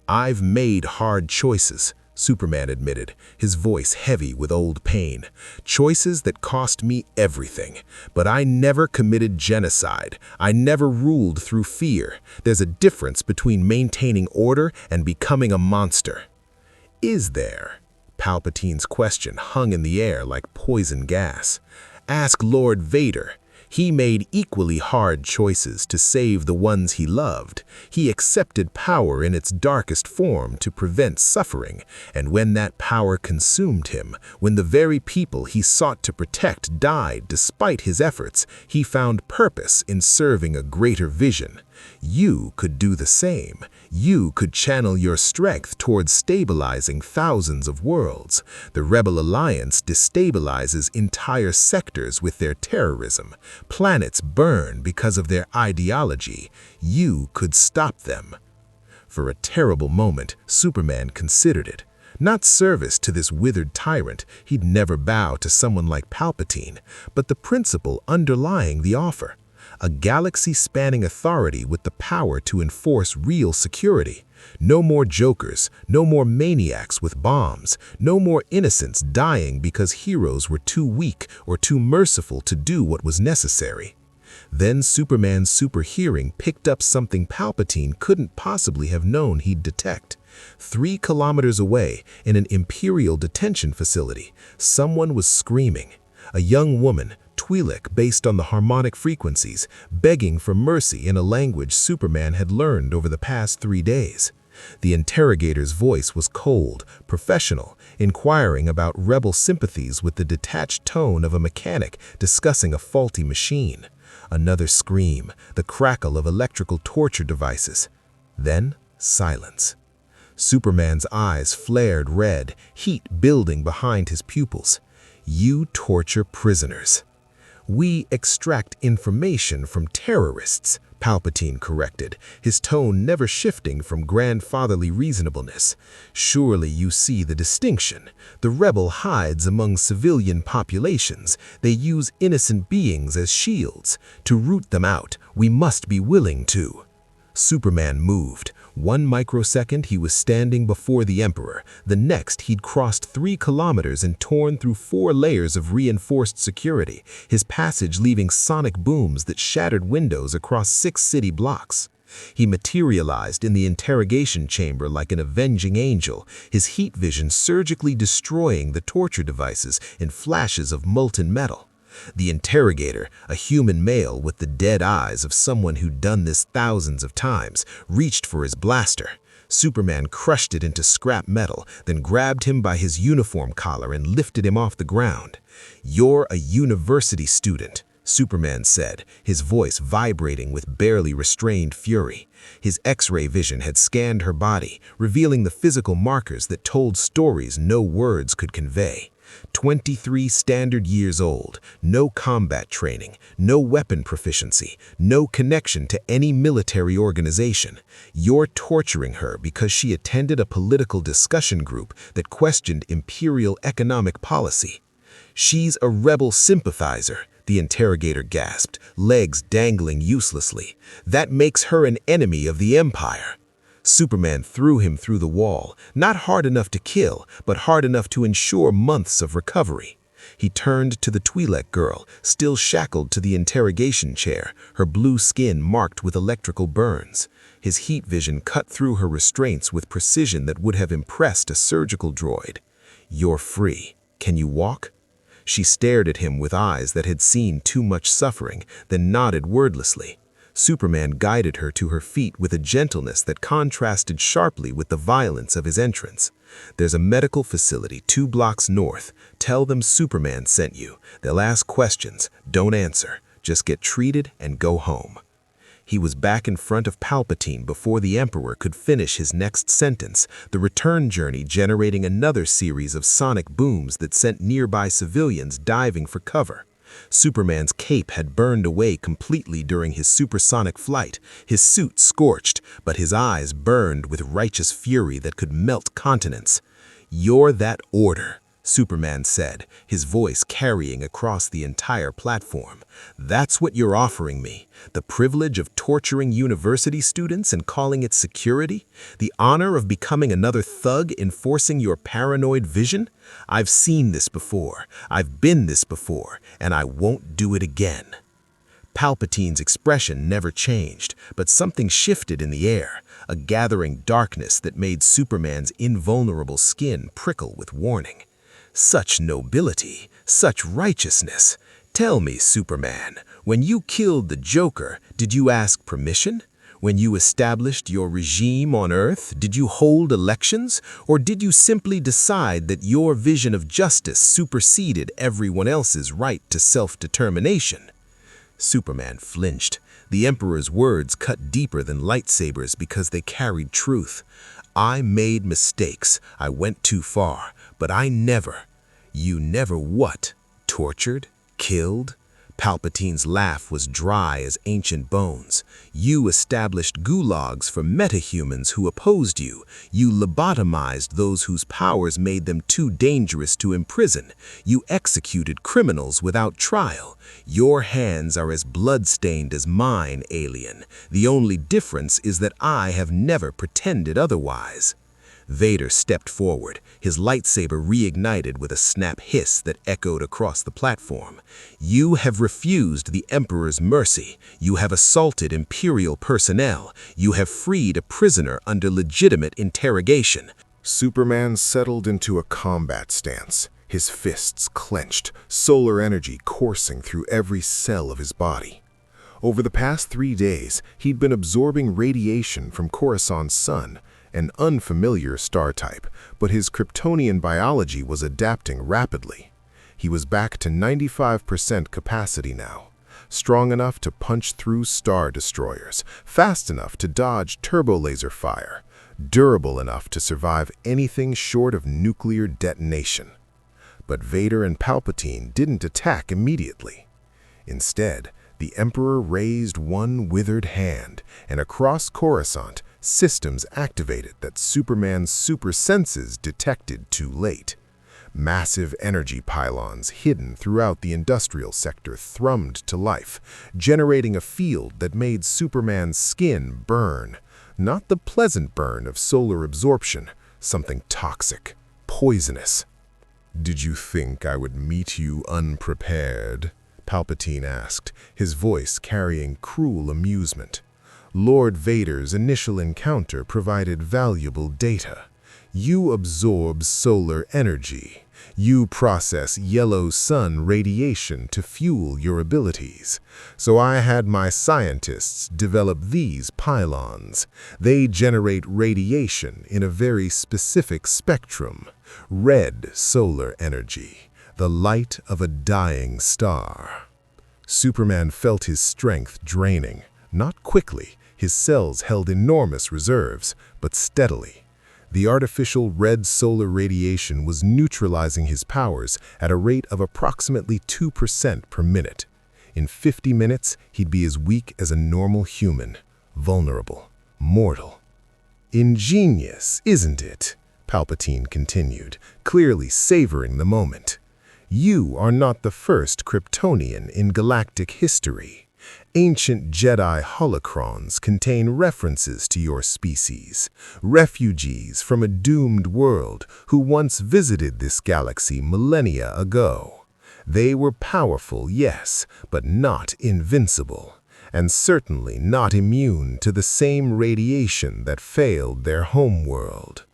[SPEAKER 3] "I've made hard choices," Superman admitted, his voice heavy with old pain. "Choices that cost me everything. But I never committed genocide. I never ruled through fear. There's a difference between maintaining order and becoming a monster." "Is there?" Palpatine's question hung in the air like poison gas. "Ask Lord Vader.
[SPEAKER 1] He made equally hard choices to save the ones he loved. He accepted power in its darkest form to prevent suffering, and when that power consumed him, when the very people he sought to protect died despite his efforts, he found purpose in serving a greater vision. You could do the same. You could channel your strength towards stabilizing thousands of worlds. The Rebel Alliance destabilizes entire sectors with their terrorism. Planets burn because of their ideology. You could stop them. For a terrible moment, Superman considered it. Not service to this withered tyrant, he'd never bow to someone like Palpatine, but the principle underlying the offer. A galaxy-spanning authority with the power to enforce real security. No more jokers, no more maniacs with bombs, no more innocents dying because heroes were too weak or too merciful to do what was necessary. Then Superman's super hearing picked up something Palpatine couldn't possibly have known he'd detect. 3 kilometers away, in an Imperial detention facility, someone was screaming. A young woman, Twi'lek based on the harmonic frequencies, begging for mercy in a language Superman had learned over the past 3 days. The interrogator's voice was cold, professional, inquiring about rebel sympathies with the detached tone of a mechanic discussing a faulty machine. Another scream, the crackle of electrical torture devices. Then, silence. Superman's eyes flared red, heat building behind his pupils. You torture prisoners. We extract information from terrorists, Palpatine corrected, his tone never shifting from grandfatherly reasonableness. Surely you see the distinction. The rebel hides among civilian populations. They use innocent beings as shields. To root them out, we must be willing to. Superman moved. 1 microsecond he was standing before the Emperor. The next he'd crossed 3 kilometers and torn through 4 layers of reinforced security, his passage leaving sonic booms that shattered windows across 6 city blocks. He materialized in the interrogation chamber like an avenging angel, his heat vision surgically destroying the torture devices in flashes of molten metal. The interrogator, a human male with the dead eyes of someone who'd done this thousands of times, reached for his blaster. Superman crushed it into scrap metal, then grabbed him by his uniform collar and lifted him off the ground. "You're a university student," Superman said, his voice vibrating with barely restrained fury. His X-ray vision had scanned her body, revealing the physical markers that told stories no words could convey. 23 standard years old, no combat training, no weapon proficiency, no connection to any military organization. You're torturing her because she attended a political discussion group that questioned imperial economic policy. "She's a rebel sympathizer," the interrogator gasped, legs dangling uselessly. "That makes her an enemy of the Empire." Superman threw him through the wall, not hard enough to kill, but hard enough to ensure months of recovery. He turned to the Twi'lek girl, still shackled to the interrogation chair, her blue skin marked with electrical burns. His heat vision cut through her restraints with precision that would have impressed a surgical droid. "You're free. Can you walk?" She stared at him with eyes that had seen too much suffering, then nodded wordlessly. Superman guided her to her feet with a gentleness that contrasted sharply with the violence of his entrance. "There's a medical facility 2 blocks north. Tell them Superman sent you. They'll ask questions. Don't answer. Just get treated and go home." He was back in front of Palpatine before the Emperor could finish his next sentence, the return journey generating another series of sonic booms that sent nearby civilians diving for cover. Superman's cape had burned away completely during his supersonic flight, his suit scorched, but his eyes burned with righteous fury that could melt continents. "You're that order," Superman said, his voice carrying across the entire platform. "That's what you're offering me. The privilege of torturing university students and calling it security? The honor of becoming another thug enforcing your paranoid vision? I've seen this before. I've been this before, and I won't do it again." Palpatine's expression never changed, but something shifted in the air, a gathering darkness that made Superman's invulnerable skin prickle with warning. Such nobility, such righteousness.
[SPEAKER 2] Tell me, Superman, when you killed the Joker, did you ask permission? When you established your regime on Earth, did you hold elections? Or did you simply decide that your vision of justice superseded everyone else's right to self-determination? Superman flinched. The Emperor's words cut deeper than lightsabers because they carried truth. I made mistakes. I went too far. But I never. You never what? Tortured? Killed? Palpatine's laugh was dry as ancient bones. You established gulags for metahumans who opposed you. You lobotomized those whose powers made them too dangerous to imprison. You executed criminals without trial. Your hands are as blood-stained as mine, alien. The only difference is that I have never pretended otherwise. Vader stepped forward, his lightsaber reignited with a snap hiss that echoed across the platform. You have refused the Emperor's mercy. You have assaulted Imperial personnel. You have freed a prisoner under legitimate interrogation.
[SPEAKER 3] Superman settled into a combat stance, his fists clenched, solar energy coursing through every cell of his body. Over the past 3 days, he'd been absorbing radiation from Coruscant's sun, an unfamiliar star type, but his Kryptonian biology was adapting rapidly. He was back to 95% capacity now, strong enough to punch through star destroyers, fast enough to dodge turbolaser fire, durable enough to survive anything short of nuclear detonation. But Vader and Palpatine didn't attack immediately. Instead, the Emperor raised one withered hand, and across Coruscant, systems activated that Superman's super senses detected too late. Massive energy pylons hidden throughout the industrial sector thrummed to life, generating a field that made Superman's skin burn. Not the pleasant burn of solar absorption, something toxic, poisonous. "Did you think I would meet you unprepared?" Palpatine asked, his voice carrying cruel amusement. Lord Vader's initial encounter provided valuable data. You absorb solar energy. You process yellow sun radiation to fuel your abilities. So I had my scientists develop these pylons. They generate radiation in a very specific spectrum. Red solar energy, the light of a dying star. Superman felt his strength draining, not quickly. His cells held enormous reserves, but steadily. The artificial red solar radiation was neutralizing his powers at a rate of approximately 2% per minute. In 50 minutes, he'd be as weak as a normal human, vulnerable, mortal. "Ingenious, isn't it?" Palpatine continued, clearly savoring the moment. "You are not the first Kryptonian in galactic history. Ancient Jedi holocrons contain references to your species, refugees from a doomed world who once visited this galaxy millennia ago. They were powerful, yes, but not invincible, and certainly not immune to the same radiation that failed their homeworld."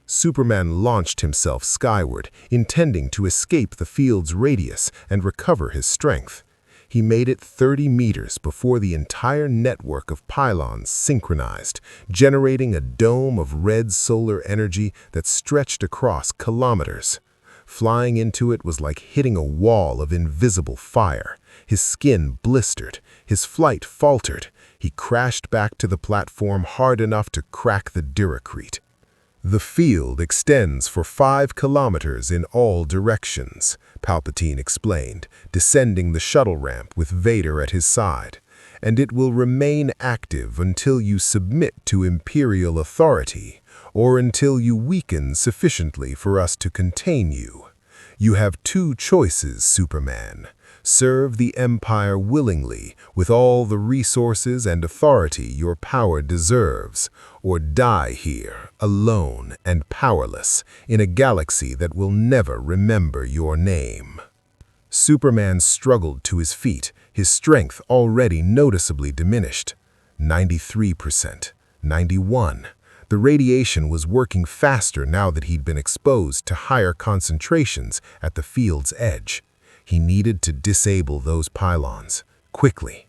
[SPEAKER 3] Superman launched himself skyward, intending to escape the field's radius and recover his strength. He made it 30 meters before the entire network of pylons synchronized, generating a dome of red solar energy that stretched across kilometers. Flying into it was like hitting a wall of invisible fire. His skin blistered, his flight faltered. He crashed back to the platform hard enough to crack the Duracrete. "The field extends for 5 kilometers in all directions," Palpatine explained, descending the shuttle ramp with Vader at his side. "And it will remain active until you submit to Imperial authority, or until you weaken sufficiently for us to contain you. You have 2 choices, Superman. Serve the Empire willingly, with all the resources and authority your power deserves, or die here, alone and powerless, in a galaxy that will never remember your name." Superman struggled to his feet, his strength already noticeably diminished. 93%, 91%. The radiation was working faster now that he'd been exposed to higher concentrations at the field's edge.
[SPEAKER 1] He needed to disable those pylons, quickly.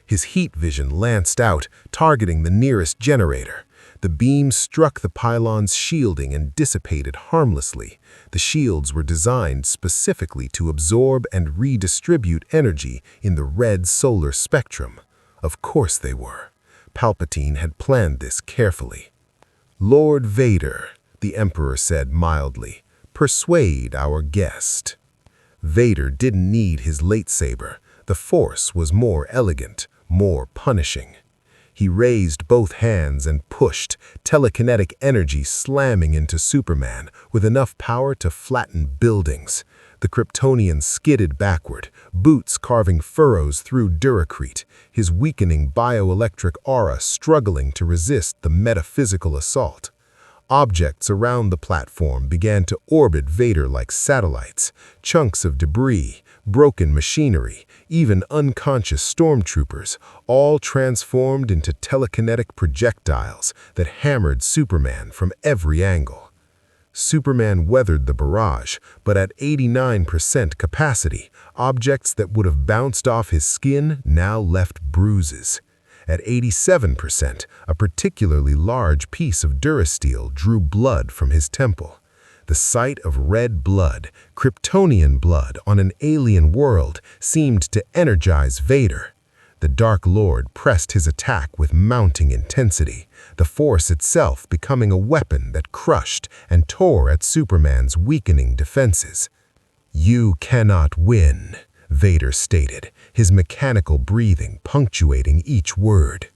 [SPEAKER 1] His heat vision lanced out, targeting the nearest generator. The beam struck the pylon's shielding and dissipated harmlessly. The shields were designed specifically to absorb and redistribute energy in the red solar spectrum. Of course they were. Palpatine had planned this carefully. "Lord Vader," the Emperor said mildly, "persuade our guest." Vader didn't need his lightsaber. The Force was more elegant, more punishing. He raised both hands and pushed, telekinetic energy slamming into Superman with enough power to flatten buildings. The Kryptonian skidded backward, boots carving furrows through Duracrete, his weakening bioelectric aura struggling to resist the metaphysical assault. Objects around the platform began to orbit Vader like satellites, chunks of debris, broken machinery, even unconscious stormtroopers, all transformed into telekinetic projectiles that hammered Superman from every angle. Superman weathered the barrage, but at 89% capacity, objects that would have bounced off his skin now left bruises. At 87%, a particularly large piece of Durasteel drew blood from his temple. The sight of red blood, Kryptonian blood on an alien world, seemed to energize Vader. The Dark Lord pressed his attack with mounting intensity, the Force itself becoming a weapon that crushed and tore at Superman's weakening defenses. "You cannot win," Vader stated, his mechanical breathing punctuating each word.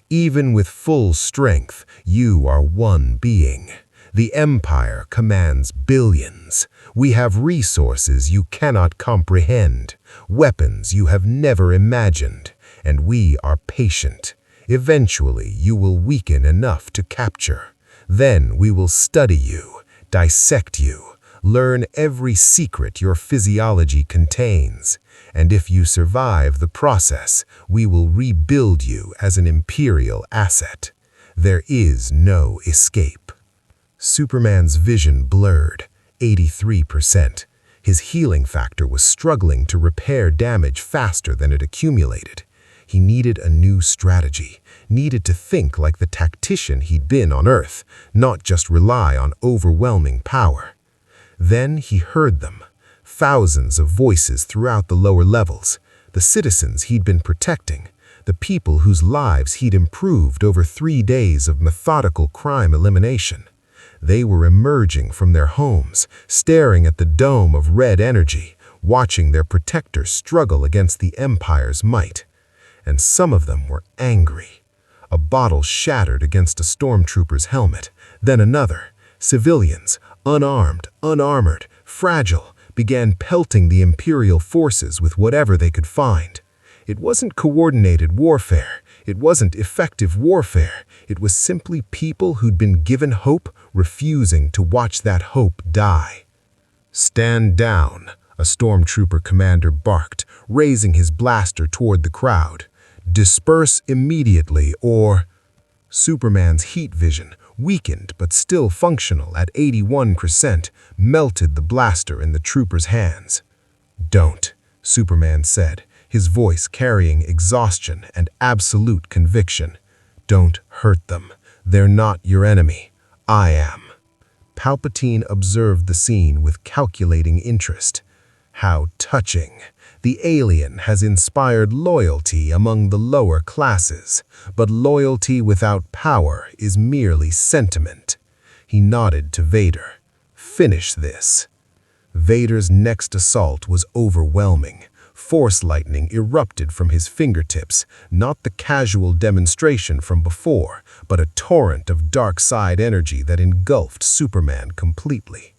[SPEAKER 1] "Even with full strength, you are one being. The Empire commands billions. We have resources you cannot comprehend, weapons you have never imagined, and we are patient. Eventually, you will weaken enough to capture. Then we will study you, dissect you, learn every secret your physiology contains. And if you survive the process, we will rebuild you as an Imperial asset. There is no escape." Superman's vision blurred, 83%. His healing factor was struggling to repair damage faster than it accumulated. He needed a new strategy, needed to think like the tactician he'd been on Earth, not just rely on overwhelming power. Then he heard them, thousands of voices throughout the lower levels, the citizens he'd been protecting, the people whose lives he'd improved over 3 days of methodical crime elimination. They were emerging from their homes, staring at the dome of red energy, watching their protector struggle against the Empire's might. And some of them were angry. A bottle shattered against a stormtrooper's helmet, then another. Civilians, unarmed, unarmored, fragile, began pelting the Imperial forces with whatever they could find. It wasn't coordinated warfare. It wasn't effective warfare. It was simply people who'd been given hope, refusing to watch that hope die. "Stand down," a stormtrooper commander barked, raising his blaster toward the crowd. "Disperse immediately or—" Superman's heat vision, weakened but still functional at 81%, melted the blaster in the trooper's hands. "Don't," Superman said, his voice carrying exhaustion and absolute conviction. "Don't hurt them. They're not your enemy. I am." Palpatine observed the scene with calculating interest. How touching. The alien has inspired loyalty among the lower classes, but loyalty without power is merely sentiment. He nodded to Vader. "Finish this." Vader's next assault was overwhelming. Force lightning erupted from his fingertips, not the casual demonstration from before, but a torrent of dark side energy that engulfed Superman completely.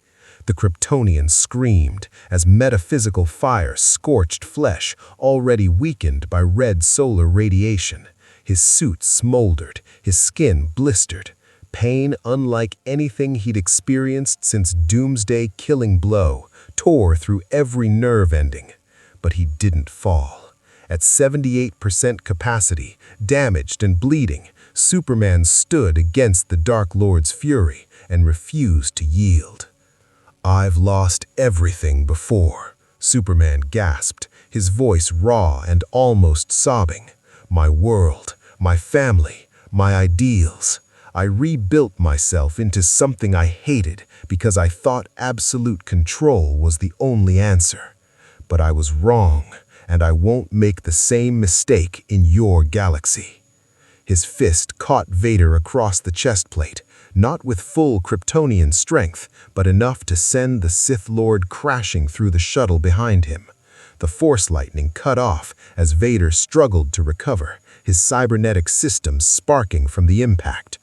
[SPEAKER 1] The Kryptonian screamed as metaphysical fire scorched flesh already weakened by red solar radiation. His suit smoldered, his skin blistered. Pain unlike anything he'd experienced since Doomsday's killing blow tore through every nerve ending. But he didn't fall. At 78% capacity, damaged and bleeding, Superman stood against the Dark Lord's fury and refused to yield. "I've lost everything before," Superman gasped, his voice raw and almost sobbing. My world, my family, my ideals. I rebuilt myself into something I hated because I thought absolute control was the only answer. But I was wrong, and I won't make the same mistake in your galaxy. His fist caught Vader across the chest plate, not with full Kryptonian strength, but enough to send the Sith Lord crashing through the shuttle behind him. The Force lightning cut off as Vader struggled to recover, his cybernetic systems sparking from the impact.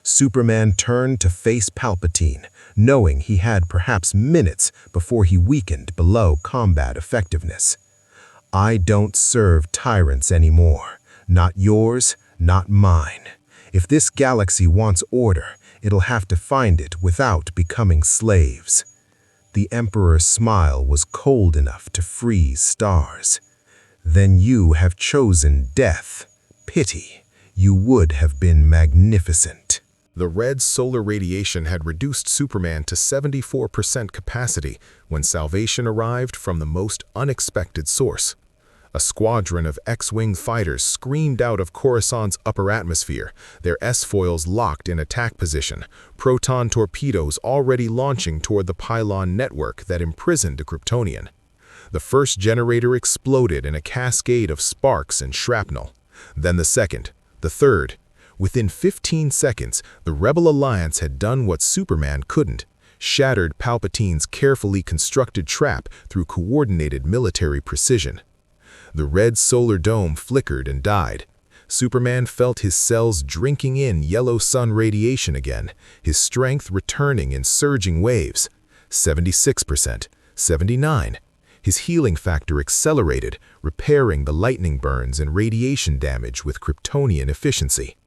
[SPEAKER 1] Superman turned to face Palpatine, knowing he had perhaps minutes before he weakened below combat effectiveness. I don't serve tyrants anymore. Not yours, not mine. If this galaxy wants order, it'll have to find it without becoming slaves. The Emperor's smile was cold enough to freeze stars. Then you have chosen death. Pity. You would have been magnificent.
[SPEAKER 3] The red solar radiation had reduced Superman to 74% capacity when salvation arrived from the most unexpected source. A squadron of X-Wing fighters screamed out of Coruscant's upper atmosphere, their S-foils locked in attack position, proton torpedoes already launching toward the pylon network that imprisoned a Kryptonian. The first generator exploded in a cascade of sparks and shrapnel. Then the second, the third. Within 15 seconds, the Rebel Alliance had done what Superman couldn't, shattered Palpatine's carefully constructed trap through coordinated military precision. The red solar dome flickered and died. Superman felt his cells drinking in yellow sun radiation again, his strength returning in surging waves. 76%, 79%. His healing factor accelerated, repairing the lightning burns and radiation damage with Kryptonian efficiency.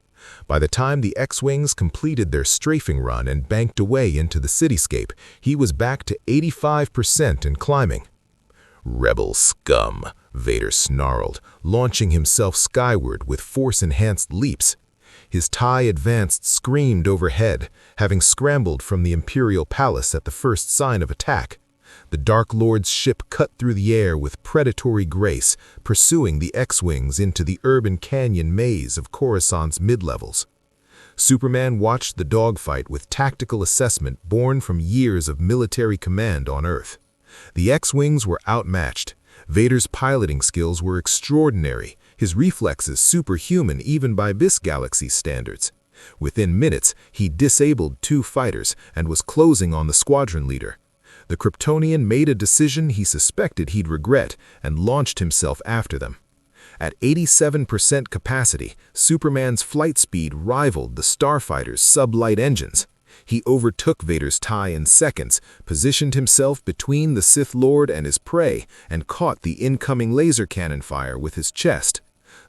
[SPEAKER 3] By the time the X-Wings completed their strafing run and banked away into the cityscape, he was back to 85% and climbing. "Rebel scum," Vader snarled, launching himself skyward with force-enhanced leaps. His TIE Advanced screamed overhead, having scrambled from the Imperial Palace at the first sign of attack. The Dark Lord's ship cut through the air with predatory grace, pursuing the X-Wings into the urban canyon maze of Coruscant's mid-levels. Superman watched the dogfight with tactical assessment born from years of military command on Earth. The X-Wings were outmatched. Vader's piloting skills were extraordinary, his reflexes superhuman even by this galaxy's standards. Within minutes, he disabled 2 fighters and was closing on the squadron leader. The Kryptonian made a decision he suspected he'd regret and launched himself after them. At 87% capacity, Superman's flight speed rivaled the starfighter's sublight engines. He overtook Vader's TIE in seconds, positioned himself between the Sith Lord and his prey, and caught the incoming laser cannon fire with his chest.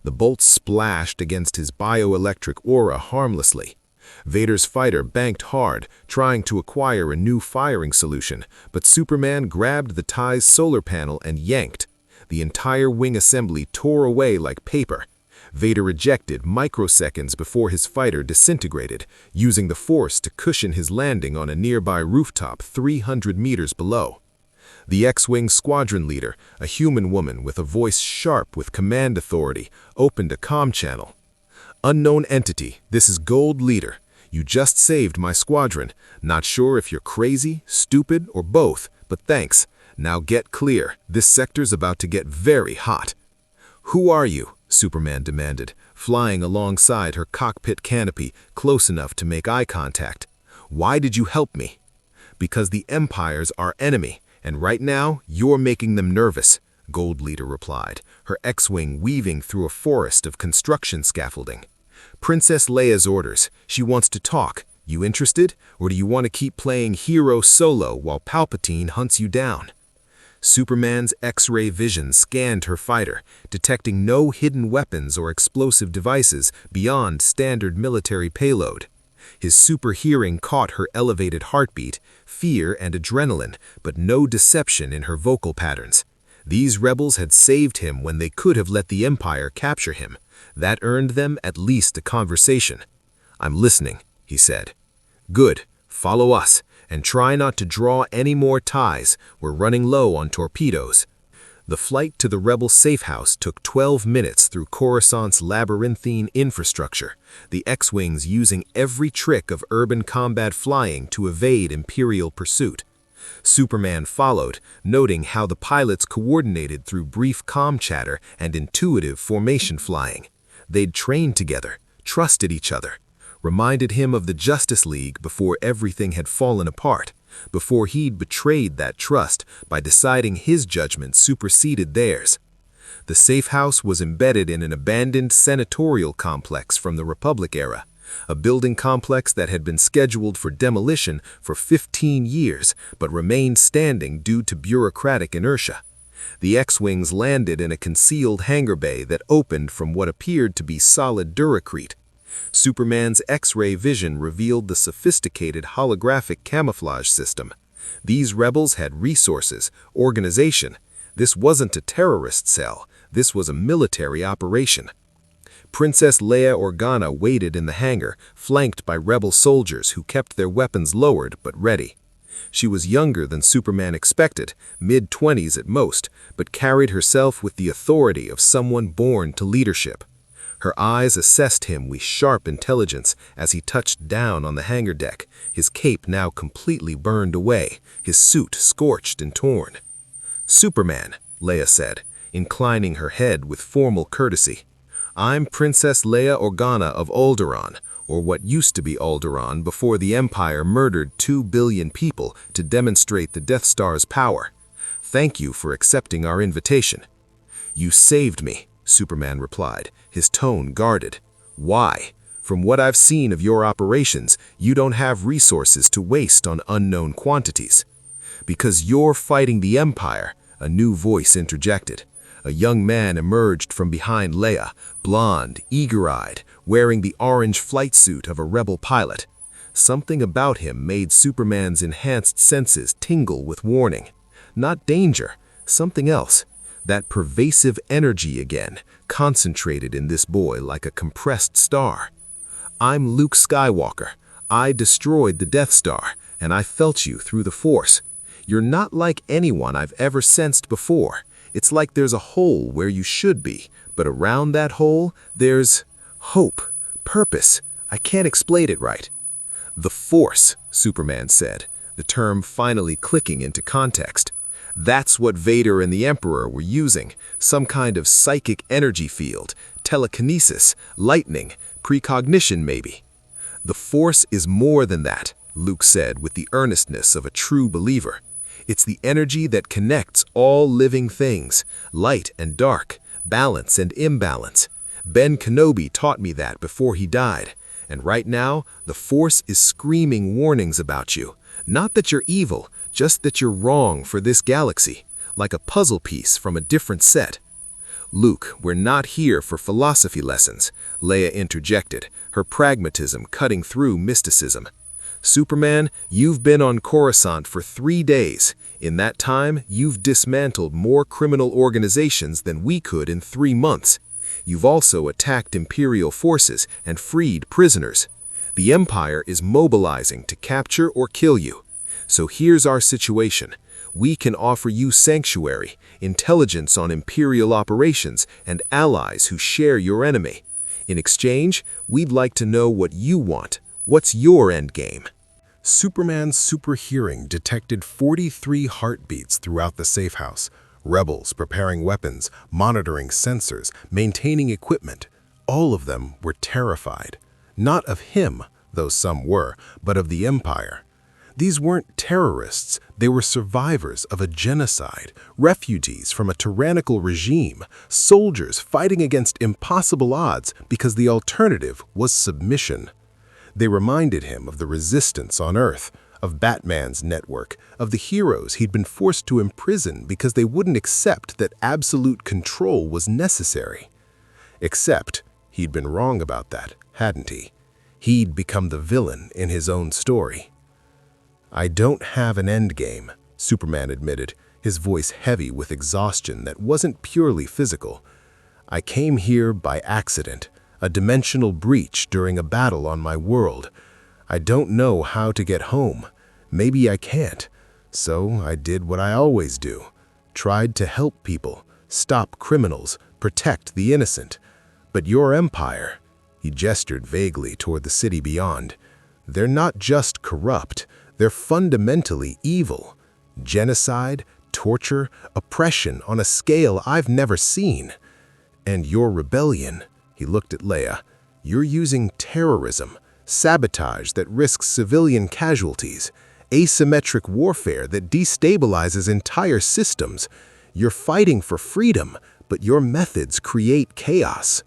[SPEAKER 3] The bolts splashed against his bioelectric aura harmlessly. Vader's fighter banked hard, trying to acquire a new firing solution, but Superman grabbed the TIE's solar panel and yanked. The entire wing assembly tore away like paper. Vader ejected microseconds before his fighter disintegrated, using the force to cushion his landing on a nearby rooftop 300 meters below. The X-Wing squadron leader, a human woman with a voice sharp with command authority, opened a comm channel. "Unknown entity, this is Gold Leader. You just saved my squadron. Not sure if you're crazy, stupid, or both, but thanks. Now get clear. This sector's about to get very hot." "Who are you?" Superman demanded, flying alongside her cockpit canopy, close enough to make eye contact. "Why did you help me?" "Because the Empire's our enemy, and right now, you're making them nervous," Gold Leader replied, her X-Wing weaving through a forest of construction scaffolding. "Princess Leia's orders. She wants to talk. You interested? Or do you want to keep playing hero solo while Palpatine hunts you down?" Superman's X-ray vision scanned her fighter, detecting no hidden weapons or explosive devices beyond standard military payload. His super hearing caught her elevated heartbeat, fear and adrenaline, but no deception in her vocal patterns. These rebels had saved him when they could have let the Empire capture him. That earned them at least a conversation. "I'm listening," he said. "Good. Follow us,
[SPEAKER 2] and try not to draw any more ties. We're running low on torpedoes." The flight to the rebel safe house took 12 minutes through Coruscant's labyrinthine infrastructure, the X-Wings using every trick of urban combat flying to evade Imperial pursuit. Superman followed, noting how the pilots coordinated through brief comm chatter and intuitive formation flying. They'd trained together, trusted each other, reminded him of the Justice League before everything had fallen apart, before he'd betrayed that trust by deciding his judgment superseded theirs. The safe house was embedded in an abandoned senatorial complex from the Republic era, a building complex that had been scheduled for demolition for 15 years but remained standing due to bureaucratic inertia. The X-Wings landed in a concealed hangar bay that opened from what appeared to be solid duracrete. Superman's X-ray vision revealed the sophisticated holographic camouflage system. These rebels had resources, organization. This wasn't a terrorist cell. This was a military operation. Princess Leia Organa waited in the hangar, flanked by rebel soldiers who kept their weapons lowered but ready. She was younger than Superman expected, mid-20s at most, but carried herself with the authority of someone born to leadership. Her eyes assessed him with sharp intelligence as he touched down on the hangar deck, his cape now completely burned away, his suit scorched and torn. "Superman," Leia said, inclining her head with formal courtesy. "I'm Princess Leia Organa of Alderaan, or what used to be Alderaan before the Empire murdered 2 billion people to demonstrate the Death Star's power. Thank you for accepting our invitation." "You saved me," Superman replied, his tone guarded. "Why? From what I've seen of your operations, you don't have resources to waste on unknown quantities." "Because you're fighting the Empire," a new voice interjected. A young man emerged from behind Leia, blonde, eager-eyed, wearing the orange flight suit of a rebel pilot. Something about him made Superman's enhanced senses tingle with warning. Not danger, something else. That pervasive energy again, concentrated in this boy like a compressed star. "I'm Luke Skywalker. I destroyed the Death Star, and I felt you through the Force. You're not like anyone I've ever sensed before. It's like there's a hole where you should be, but around that hole, there's hope, purpose. I can't explain it right." "The Force," Superman said, the term finally clicking into context. That's what Vader and the Emperor were using, some kind of psychic energy field, telekinesis, lightning, precognition maybe. "The Force is more than that," Luke said with the earnestness of a true believer. "It's the energy that connects all living things, light and dark, balance and imbalance. Ben Kenobi taught me that before he died, and right now, the Force is screaming warnings about you. Not that you're evil, just that you're wrong for this galaxy, like a puzzle piece from a different set." "Luke, we're not here for philosophy lessons," Leia interjected, her pragmatism cutting through mysticism. "Superman, you've been on Coruscant for 3 days. In that time, you've dismantled more criminal organizations than we could in 3 months. You've also attacked Imperial forces and freed prisoners. The Empire is mobilizing to capture or kill you. So here's our situation. We can offer you sanctuary, intelligence on Imperial operations, and allies who share your enemy. In exchange, we'd like to know what you want. What's your endgame?"
[SPEAKER 3] Superman's super hearing detected 43 heartbeats throughout the safe house. Rebels preparing weapons, monitoring sensors, maintaining equipment. All of them were terrified. Not of him, though some were, but of the Empire. These weren't terrorists, they were survivors of a genocide, refugees from a tyrannical regime, soldiers fighting against impossible odds because the alternative was submission. They reminded him of the resistance on Earth, of Batman's network, of the heroes he'd been forced to imprison because they wouldn't accept that absolute control was necessary. Except, he'd been wrong about that, hadn't he? He'd become the villain in his own story. "I don't have an endgame," Superman admitted, his voice heavy with exhaustion that wasn't purely physical. "I came here by accident, a dimensional breach during a battle on my world. I don't know how to get home.
[SPEAKER 1] Maybe I can't. So I did what I always do. Tried to help people, stop criminals, protect the innocent. But your empire, he gestured vaguely toward the city beyond, they're not just corrupt, they're fundamentally evil. Genocide, torture, oppression on a scale I've never seen. And your rebellion, he looked at Leia, you're using terrorism, sabotage that risks civilian casualties, asymmetric warfare that destabilizes entire systems. You're fighting for freedom, but your methods create chaos.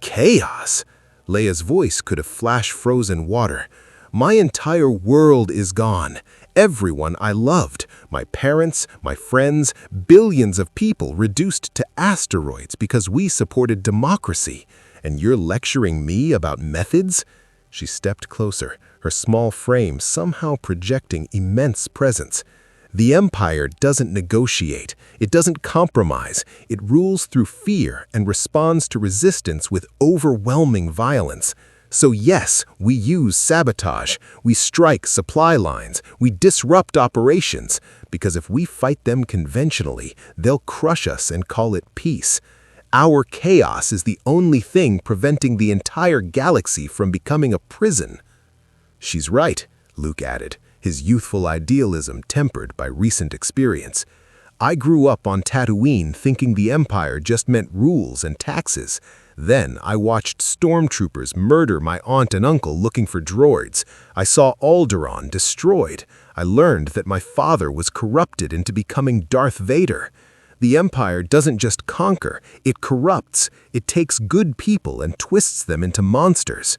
[SPEAKER 1] Chaos? Leia's voice could have flashed frozen water. My entire world is gone. Everyone I loved, my parents, my friends, billions of people reduced to asteroids because we supported democracy. And you're lecturing me about methods? She stepped closer, her small frame somehow projecting immense presence. The Empire doesn't negotiate. It doesn't compromise. It rules through fear and responds to resistance with overwhelming violence. So yes, we use sabotage. We strike supply lines. We disrupt operations. Because if we fight them conventionally, they'll crush us and call it peace. Our chaos is the only thing preventing the entire galaxy from becoming a prison. She's right, Luke added, his youthful idealism tempered by recent experience. I grew up on Tatooine thinking the Empire just meant rules and taxes. Then I watched stormtroopers murder my aunt and uncle looking for droids. I saw Alderaan destroyed. I learned that my father was corrupted into becoming Darth Vader. The Empire doesn't just conquer, it corrupts. It takes good people and twists them into monsters.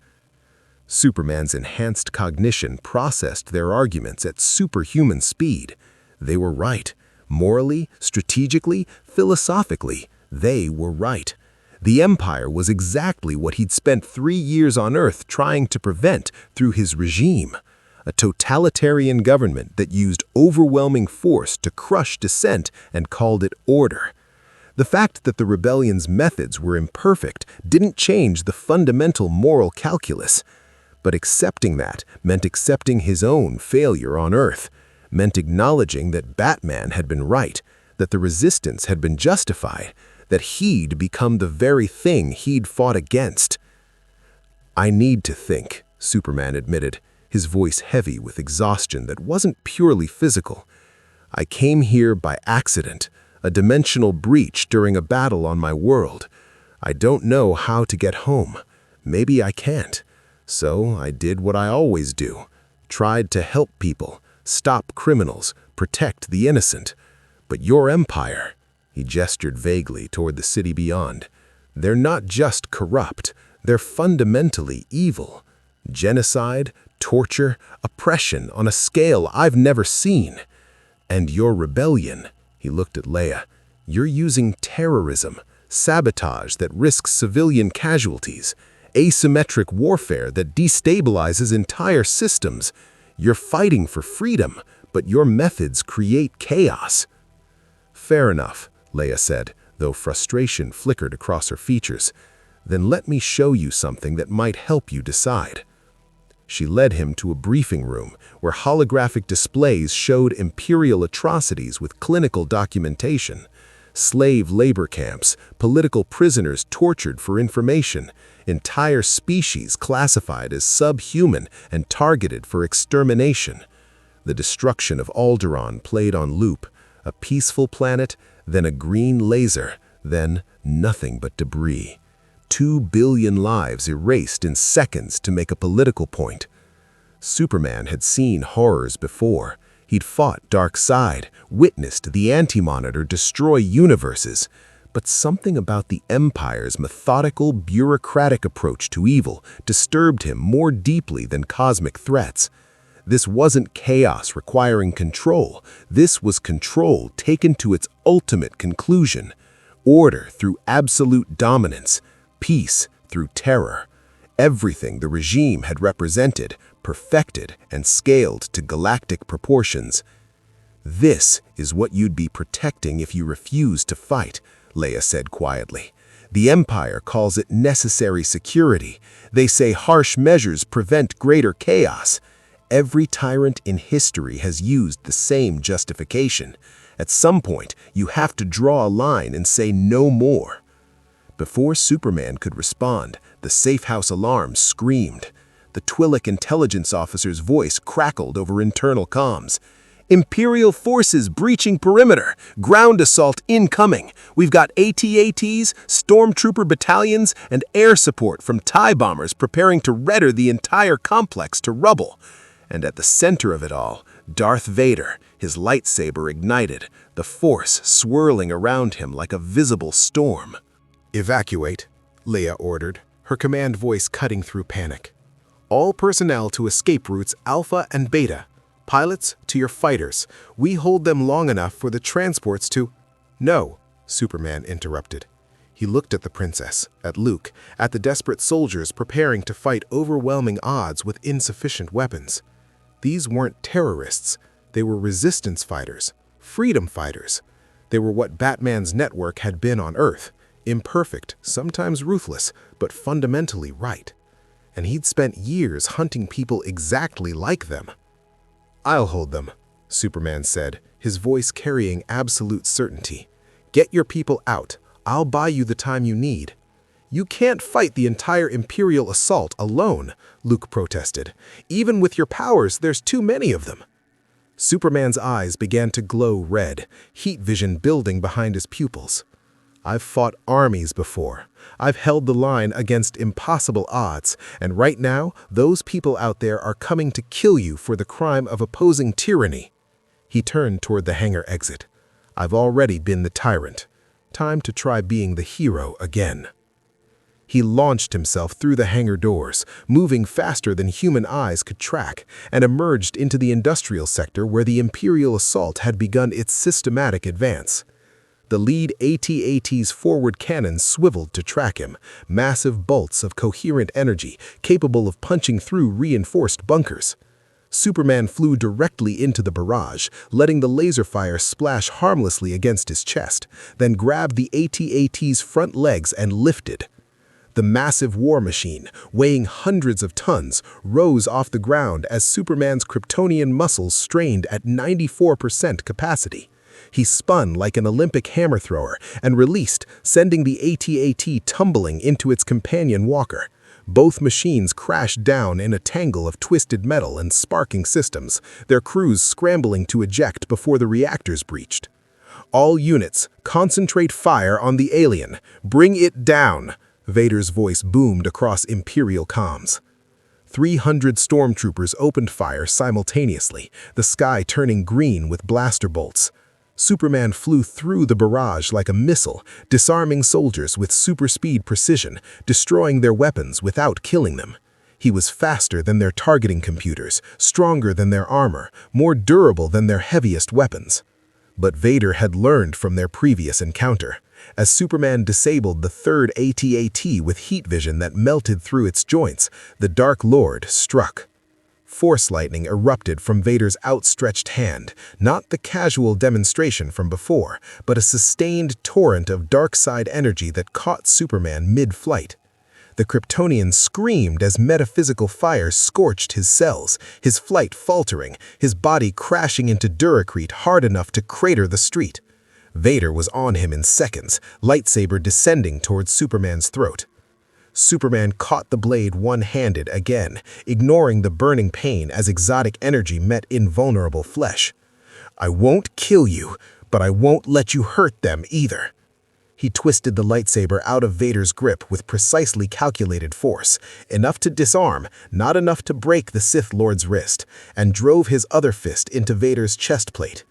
[SPEAKER 1] Superman's enhanced cognition processed their arguments at superhuman speed. They were right. Morally, strategically, philosophically, they were right. The Empire was exactly what he'd spent 3 years on Earth trying to prevent through his regime. A totalitarian government that used overwhelming force to crush dissent and called it order. The fact that the rebellion's methods were imperfect didn't change the fundamental moral calculus. But accepting that meant accepting his own failure on Earth, meant acknowledging that Batman had been right, that the resistance had been justified, that he'd become the very thing he'd fought against. I need to think, Superman admitted, his voice heavy with exhaustion that wasn't purely physical. I came here by accident, a dimensional breach during a battle on my world. I don't know how to get home. Maybe I can't. So I did what I always do. Tried to help people, stop criminals, protect the innocent. But your empire, he gestured vaguely toward the city beyond, they're not just corrupt, they're fundamentally evil. Genocide, torture, oppression on a scale I've never seen. And your rebellion, he looked at Leia, you're using terrorism, sabotage that risks civilian casualties, asymmetric warfare that destabilizes entire systems. You're fighting for freedom, but your methods create chaos. Fair enough, Leia said, though frustration flickered across her features. Then let me show you something that might help you decide. She led him to a briefing room where holographic displays showed imperial atrocities with clinical documentation, slave labor camps, political prisoners tortured for information, entire species classified as subhuman and targeted for extermination. The destruction of Alderaan played on loop, a peaceful planet, then a green laser, then nothing but debris. 2 billion lives erased in seconds to make a political point. Superman had seen horrors before. He'd fought Darkseid, witnessed the Anti-Monitor destroy universes. But something about the Empire's methodical, bureaucratic approach to evil disturbed him more deeply than cosmic threats. This wasn't chaos requiring control. This was control taken to its ultimate conclusion. Order through absolute dominance. Peace through terror. Everything the regime had represented, perfected, and scaled to galactic proportions. This is what you'd be protecting if you refuse to fight, Leia said quietly. The Empire calls it necessary security. They say harsh measures prevent greater chaos.
[SPEAKER 2] Every tyrant in history has used the same justification. At some point, you have to draw a line and say no more. Before Superman could respond, the safe house alarm screamed. The Twi'lek intelligence officer's voice crackled over internal comms. Imperial forces breaching perimeter. Ground assault incoming. We've got AT-ATs, stormtrooper battalions, and air support from TIE bombers preparing to redder the entire complex to rubble. And at the center of it all, Darth Vader, his lightsaber ignited, the Force swirling around him like a visible storm.
[SPEAKER 3] "Evacuate," Leia ordered, her command voice cutting through panic. "All personnel to escape routes Alpha and Beta. Pilots to your fighters. We hold them long enough for the transports to—" "No," Superman interrupted. He looked at the princess, at Luke, at the desperate soldiers preparing to fight overwhelming odds with insufficient weapons. These weren't terrorists. They were resistance fighters, freedom fighters. They were what Batman's network had been on Earth. Imperfect, sometimes ruthless, but fundamentally right. And he'd spent years hunting people exactly like them. "I'll hold them," Superman said, his voice carrying absolute certainty. "Get your people out. I'll buy you the time you need." "You can't fight the entire Imperial assault alone," Luke protested. "Even with your powers, there's too many of them." Superman's eyes began to glow red, heat vision building behind his pupils. "I've fought armies before. I've held the line against impossible odds, and right now, those people out there are coming to kill you for the crime of opposing tyranny." He turned toward the hangar exit. "I've already been the tyrant. Time to try being the hero again." He launched himself through the hangar doors, moving faster than human eyes could track, and emerged into the industrial sector where the Imperial assault had begun its systematic advance. The lead AT-AT's forward cannons swiveled to track him, massive bolts of coherent energy capable of punching through reinforced bunkers. Superman flew directly into the barrage, letting the laser fire splash harmlessly against his chest, then grabbed the AT-AT's front legs and lifted. The massive war machine, weighing hundreds of tons, rose off the ground as Superman's Kryptonian muscles strained at 94% capacity. He spun like an Olympic hammer thrower and released, sending the AT-AT tumbling into its companion walker. Both machines crashed down in a tangle of twisted metal and sparking systems, their crews scrambling to eject before the reactors breached. "All units, concentrate fire on the alien. Bring it down," Vader's voice boomed across Imperial comms. 300 stormtroopers opened fire simultaneously, the sky turning green with blaster bolts. Superman flew through the barrage like a missile, disarming soldiers with super-speed precision, destroying their weapons without killing them. He was faster than their targeting computers, stronger than their armor, more durable than their heaviest weapons. But Vader had learned from their previous encounter. As Superman disabled the third AT-AT with heat vision that melted through its joints, the Dark Lord struck. Force lightning erupted from Vader's outstretched hand, not the casual demonstration from before, but a sustained torrent of dark-side energy that caught Superman mid-flight. The Kryptonian screamed as metaphysical fire scorched his cells, his flight faltering, his body crashing into Duracrete hard enough to crater the street. Vader was on him in seconds, lightsaber descending towards Superman's throat. Superman caught the blade one-handed again, ignoring the burning pain as exotic energy met invulnerable flesh. "I won't kill you, but I won't let you hurt them either." He twisted the lightsaber out of Vader's grip with precisely calculated force, enough to disarm, not enough to break the Sith Lord's wrist, and drove his other fist into Vader's chest plate.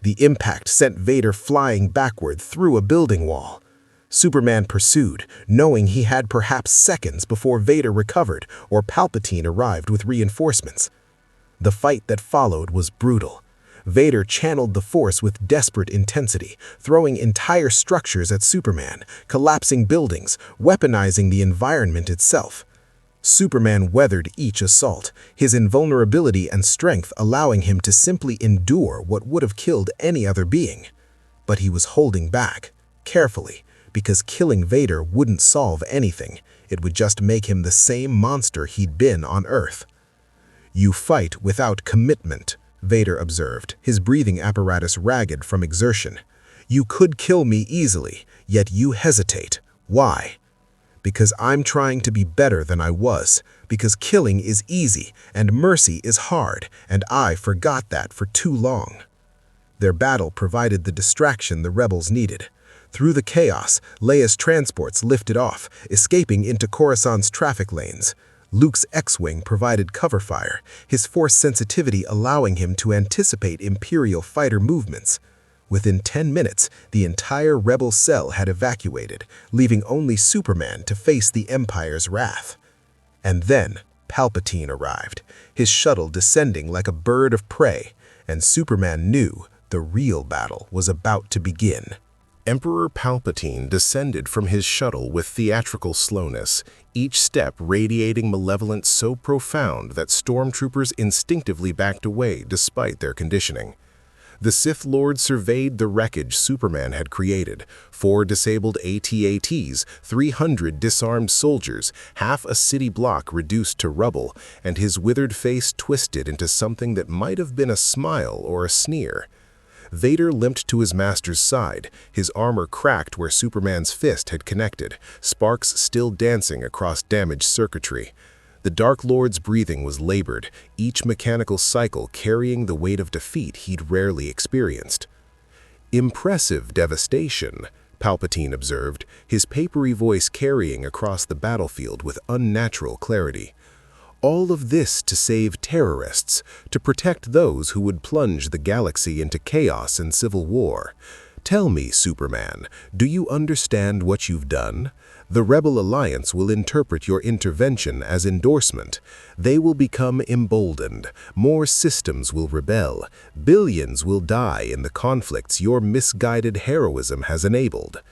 [SPEAKER 3] The impact sent Vader flying backward through a building wall. Superman pursued, knowing he had perhaps seconds before Vader recovered or Palpatine arrived with reinforcements. The fight that followed was brutal. Vader channeled the Force with desperate intensity, throwing entire structures at Superman, collapsing buildings, weaponizing the environment itself. Superman weathered each assault, his invulnerability and strength allowing him to simply endure what would have killed any other being. But he was holding back, carefully, because killing Vader wouldn't solve anything. It would just make him the same monster he'd been on Earth.
[SPEAKER 1] "You fight without commitment," Vader observed, his breathing apparatus ragged from exertion. "You could kill me easily, yet you hesitate. Why?" "Because I'm trying to be better than I was, because killing is easy and mercy is hard, and I forgot that for too long." Their battle provided the distraction the rebels needed. Through the chaos, Leia's transports lifted off, escaping into Coruscant's traffic lanes. Luke's X-Wing provided cover fire, his force sensitivity allowing him to anticipate Imperial fighter movements. Within 10 minutes, the entire rebel cell had evacuated, leaving only Superman to face the Empire's wrath. And then, Palpatine arrived, his shuttle descending like a bird of prey, and Superman knew the real battle was about to begin.
[SPEAKER 3] Emperor Palpatine descended from his shuttle with theatrical slowness, each step radiating malevolence so profound that stormtroopers instinctively backed away despite their conditioning. The Sith Lord surveyed the wreckage Superman had created: 4 disabled AT-ATs, 300 disarmed soldiers, half a city block reduced to rubble, and his withered face twisted into something that might have been a smile or a sneer. Vader limped to his master's side, his armor cracked where Superman's fist had connected, sparks still dancing across damaged circuitry. The Dark Lord's breathing was labored, each mechanical cycle carrying the weight of defeat he'd rarely experienced. "Impressive devastation," Palpatine observed, his papery voice carrying across the battlefield with unnatural clarity. "All of this to save terrorists, to protect those who would plunge the galaxy into chaos and civil war. Tell me, Superman, do you understand what you've done? The Rebel Alliance will interpret your intervention as endorsement. They will become emboldened. More systems will rebel. Billions will die in the conflicts your misguided heroism has enabled."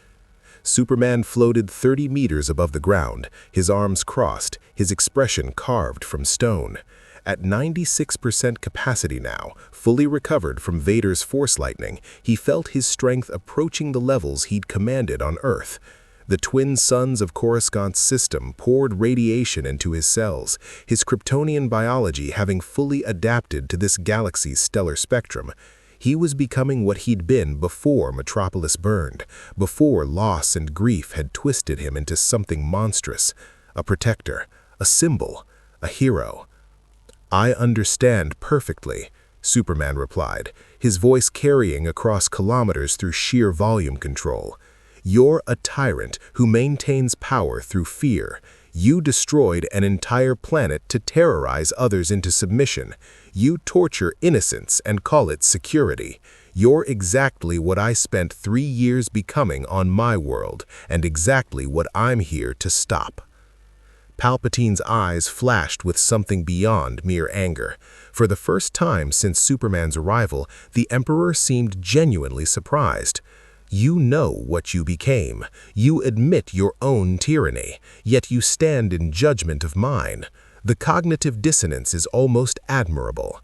[SPEAKER 3] Superman floated 30 meters above the ground, his arms crossed, his expression carved from stone. At 96% capacity now, fully recovered from Vader's force lightning, he felt his strength approaching the levels he'd commanded on Earth. The twin suns of Coruscant's system poured radiation into his cells, his Kryptonian biology having fully adapted to this galaxy's stellar spectrum. He was becoming what he'd been before Metropolis burned, before loss and grief had twisted him into something monstrous: a protector, a symbol, a hero. "I understand perfectly," Superman replied, his voice carrying across kilometers through sheer volume control. "You're a tyrant who maintains power through fear. You destroyed an entire planet to terrorize others into submission. You torture innocents and call it security. You're exactly what I spent 3 years becoming on my world, and exactly what I'm here to stop." Palpatine's eyes flashed with something beyond mere anger. For the first time since Superman's arrival, the Emperor seemed genuinely surprised. "You know what you became. You admit your own tyranny, yet you stand in judgment of mine. The cognitive dissonance is almost admirable."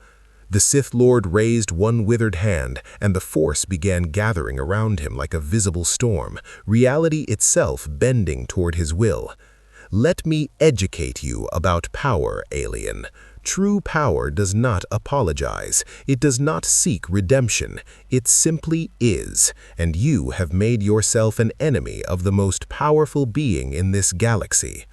[SPEAKER 3] The Sith Lord raised one withered hand, and the Force began gathering around him like a visible storm, reality itself bending toward his will. "Let me educate you about power, alien. True power does not apologize. It does not seek redemption. It simply is, and you have made yourself an enemy of the most powerful being in this galaxy."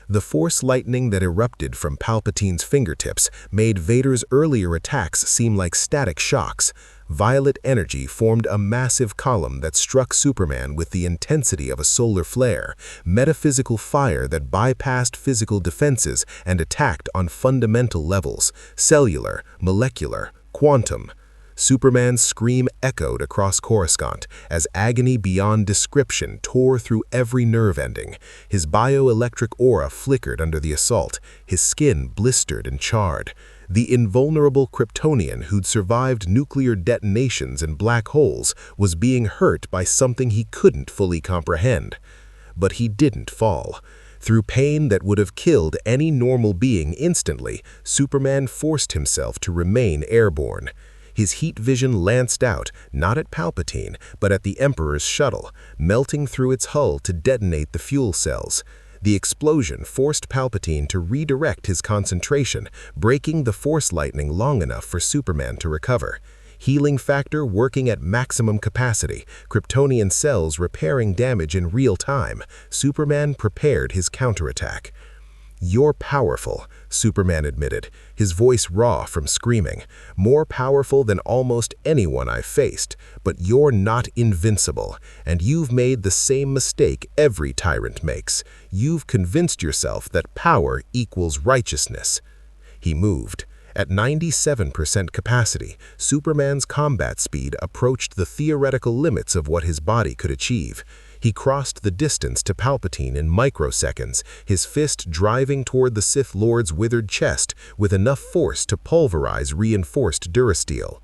[SPEAKER 3] The force lightning that erupted from Palpatine's fingertips made Vader's earlier attacks seem like static shocks. Violet energy formed a massive column that struck Superman with the intensity of a solar flare, metaphysical fire that bypassed physical defenses and attacked on fundamental levels: cellular, molecular, quantum. Superman's scream echoed across Coruscant as agony beyond description tore through every nerve ending. His bioelectric aura flickered under the assault, his skin blistered and charred. The invulnerable Kryptonian who'd survived nuclear detonations and black holes was being hurt by something he couldn't fully comprehend. But he didn't fall. Through pain that would have killed any normal being instantly, Superman forced himself to remain airborne. His heat vision lanced out, not at Palpatine, but at the Emperor's shuttle, melting through its hull to detonate the fuel cells.
[SPEAKER 1] The explosion forced Palpatine to redirect his concentration, breaking the Force lightning long enough for Superman to recover. Healing factor working at maximum capacity, Kryptonian cells repairing damage in real time. Superman prepared his counterattack. "You're powerful," Superman admitted, his voice raw from screaming. "More powerful than almost anyone I've faced, but you're not invincible, and you've made the same mistake every tyrant makes. You've convinced yourself that power equals righteousness." He moved. At 97% capacity, Superman's combat speed approached the theoretical limits of what his body could achieve. He crossed the distance to Palpatine in microseconds, his fist driving toward the Sith Lord's withered chest with enough force to pulverize reinforced durasteel.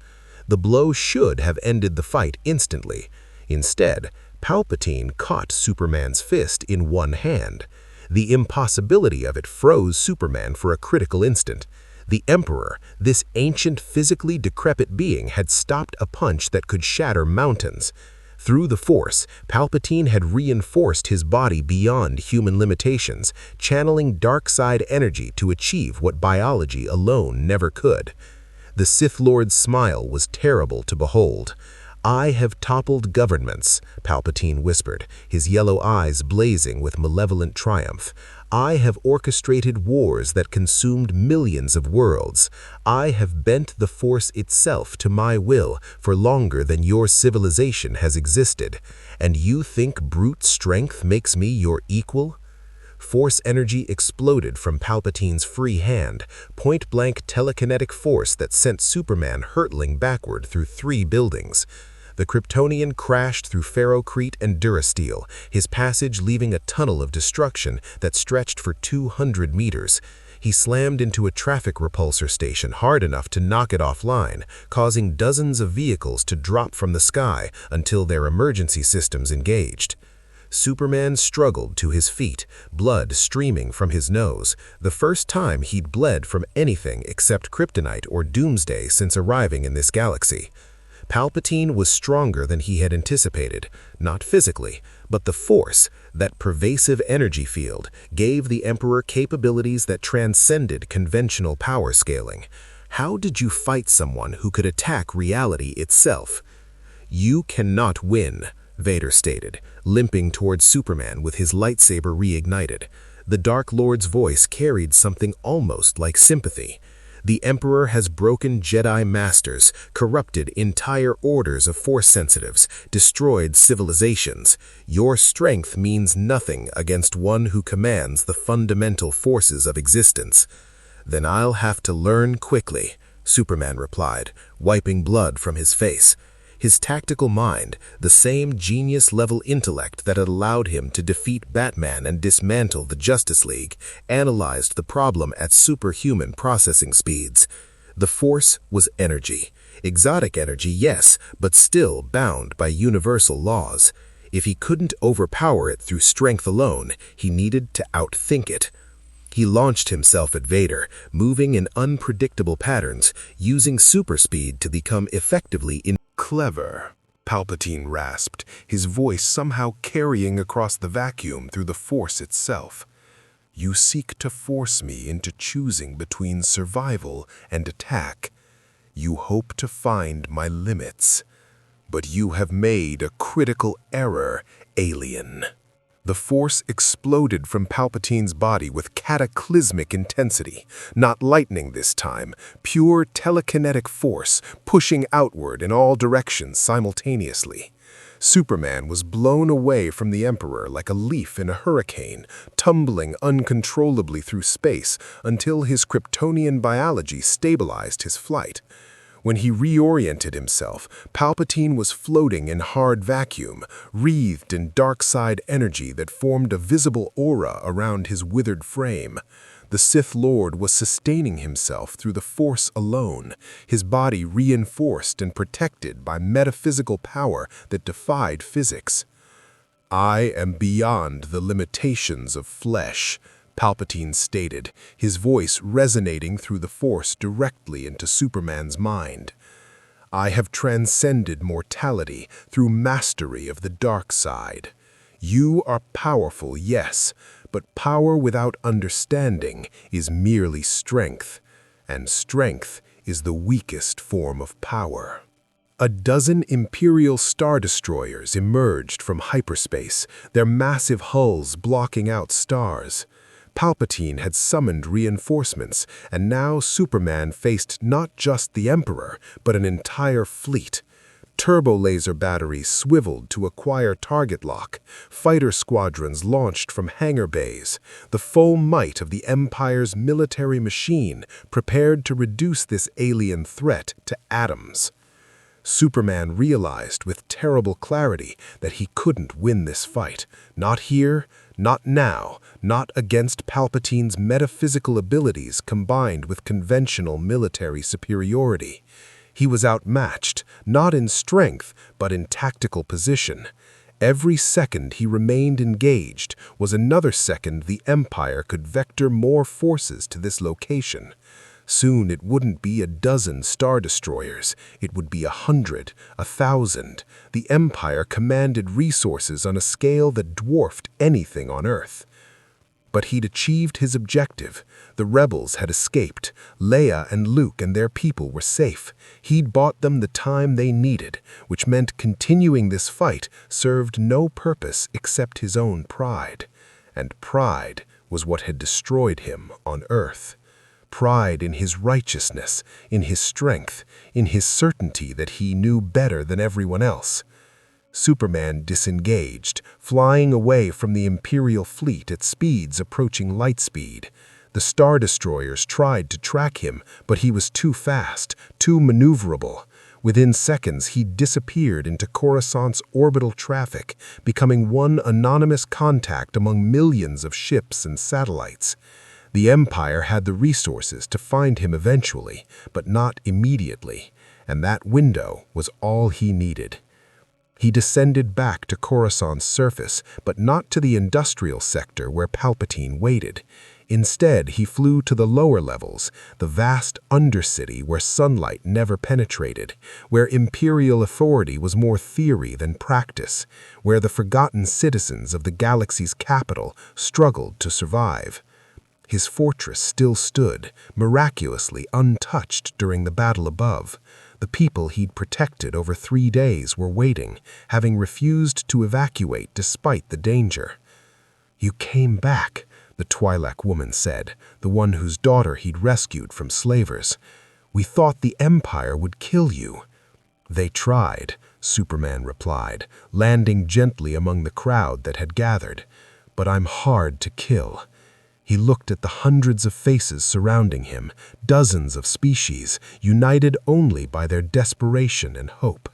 [SPEAKER 1] The blow should have ended the fight instantly. Instead, Palpatine caught Superman's fist in one hand. The impossibility of it froze Superman for a critical instant. The Emperor, this ancient, physically decrepit being, had stopped a punch that could shatter mountains. Through the Force, Palpatine had reinforced his body beyond human limitations, channeling dark side energy to achieve what biology alone never could. The Sith Lord's smile was terrible to behold. "I have toppled governments," Palpatine whispered, his yellow eyes blazing with malevolent triumph. "I have orchestrated wars that consumed millions of worlds. I have bent the Force itself to my will for longer than your civilization has existed. And you think brute strength makes me your equal?" Force energy exploded from Palpatine's free hand, point-blank telekinetic force that sent Superman hurtling backward through 3 buildings. The Kryptonian crashed through ferrocrete and durasteel, his passage leaving a tunnel of destruction that stretched for 200 meters. He slammed into a traffic repulsor station hard enough to knock it offline, causing dozens of vehicles to drop from the sky until their emergency systems engaged. Superman struggled to his feet, blood streaming from his nose, the first time he'd bled from anything except kryptonite or doomsday since arriving in this galaxy. Palpatine was stronger than he had anticipated, not physically, but the Force, that pervasive energy field, gave the Emperor capabilities that transcended conventional power scaling. How did you fight someone who could attack reality itself? "You cannot win," Vader stated, limping towards Superman with his lightsaber reignited. The Dark Lord's voice carried something almost like sympathy. "The Emperor has broken Jedi Masters, corrupted entire orders of Force sensitives, destroyed civilizations. Your strength means nothing against one who commands the fundamental forces of existence." "Then I'll have to learn quickly," Superman replied, wiping blood from his face. His tactical mind, the same genius-level intellect that had allowed him to defeat Batman and dismantle the Justice League, analyzed the problem at superhuman processing speeds. The Force was energy. Exotic energy, yes, but still bound by universal laws. If he couldn't overpower it through strength alone, he needed to outthink it. He launched himself at Vader, moving in unpredictable patterns, using superspeed to become effectively
[SPEAKER 3] "Clever," Palpatine rasped, his voice somehow carrying across the vacuum through the Force itself. "You seek to force me into choosing between survival and attack. You hope to find my limits. But you have made a critical error, alien." The Force exploded from Palpatine's body with cataclysmic intensity, not lightning this time, pure telekinetic force pushing outward in all directions simultaneously. Superman was blown away from the Emperor like a leaf in a hurricane, tumbling uncontrollably through space until his Kryptonian biology stabilized his flight. When he reoriented himself, Palpatine was floating in hard vacuum, wreathed in dark-side energy that formed a visible aura around his withered frame. The Sith Lord was sustaining himself through the Force alone, his body reinforced and protected by metaphysical power that defied physics. "I am beyond the limitations of flesh," Palpatine stated, his voice resonating through the Force directly into Superman's mind. "I have transcended mortality through mastery of the dark side. You are powerful, yes,
[SPEAKER 1] But power without understanding is merely strength, and strength is the weakest form of power. A dozen Imperial Star Destroyers emerged from hyperspace, their massive hulls blocking out stars. Palpatine had summoned reinforcements, and now Superman faced not just the Emperor, but an entire fleet. Turbo-laser batteries swiveled to acquire target lock, fighter squadrons launched from hangar bays, the full might of the Empire's military machine prepared to reduce this alien threat to atoms. Superman realized with terrible clarity that he couldn't win this fight. Not here, not now, not against Palpatine's metaphysical abilities combined with conventional military superiority. He was outmatched, not in strength, but in tactical position. Every second he remained engaged was another second the Empire could vector more forces to this location. Soon it wouldn't be a dozen Star Destroyers, it would be 100, 1,000. The Empire commanded resources on a scale that dwarfed anything on Earth. But he'd achieved his objective. The rebels had escaped. Leia and Luke and their people were safe. He'd bought them the time they needed, which meant continuing this fight served no purpose except his own pride. And pride was what had destroyed him on Earth. Pride in his righteousness, in his strength, in his certainty that he knew better than everyone else. Superman disengaged, flying away from the Imperial fleet at speeds approaching light speed. The Star Destroyers tried to track him, but he was too fast, too maneuverable. Within seconds, he disappeared into Coruscant's orbital traffic, becoming one anonymous contact among millions of ships and satellites. The Empire had the resources to find him eventually, but not immediately, and that window was all he needed. He descended back to Coruscant's surface, but not to the industrial sector where Palpatine waited. Instead, he flew to the lower levels, the vast undercity where sunlight never penetrated, where Imperial authority was more theory than practice, where the forgotten citizens of the galaxy's capital struggled to survive. His fortress still stood, miraculously untouched during the battle above. The people he'd protected over 3 days were waiting, having refused to evacuate despite the danger. "You came back," the Twi'lek woman said, the one whose daughter he'd rescued from slavers. "We thought the Empire would kill you." "They tried," Superman replied, landing gently among the crowd that had gathered. "But I'm hard to kill." He looked at the hundreds of faces surrounding him, dozens of species, united only by their desperation and hope.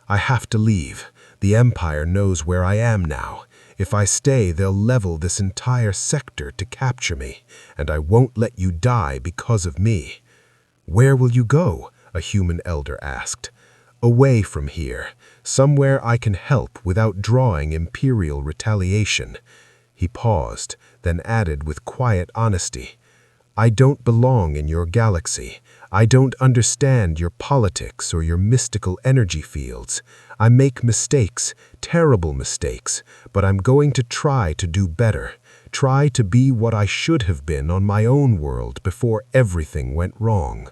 [SPEAKER 1] "I have to leave. The Empire knows where I am now. If I stay, they'll level this entire sector to capture me, and I won't let you die because of me." "Where will you go?" a human elder asked. "Away from here, somewhere I can help without drawing Imperial retaliation." He paused, then added with quiet honesty, "I don't belong in your galaxy. I don't understand your politics or your mystical energy fields. I make mistakes, terrible mistakes, but I'm going to try to do better, try to be what I should have been on my own world before everything went wrong."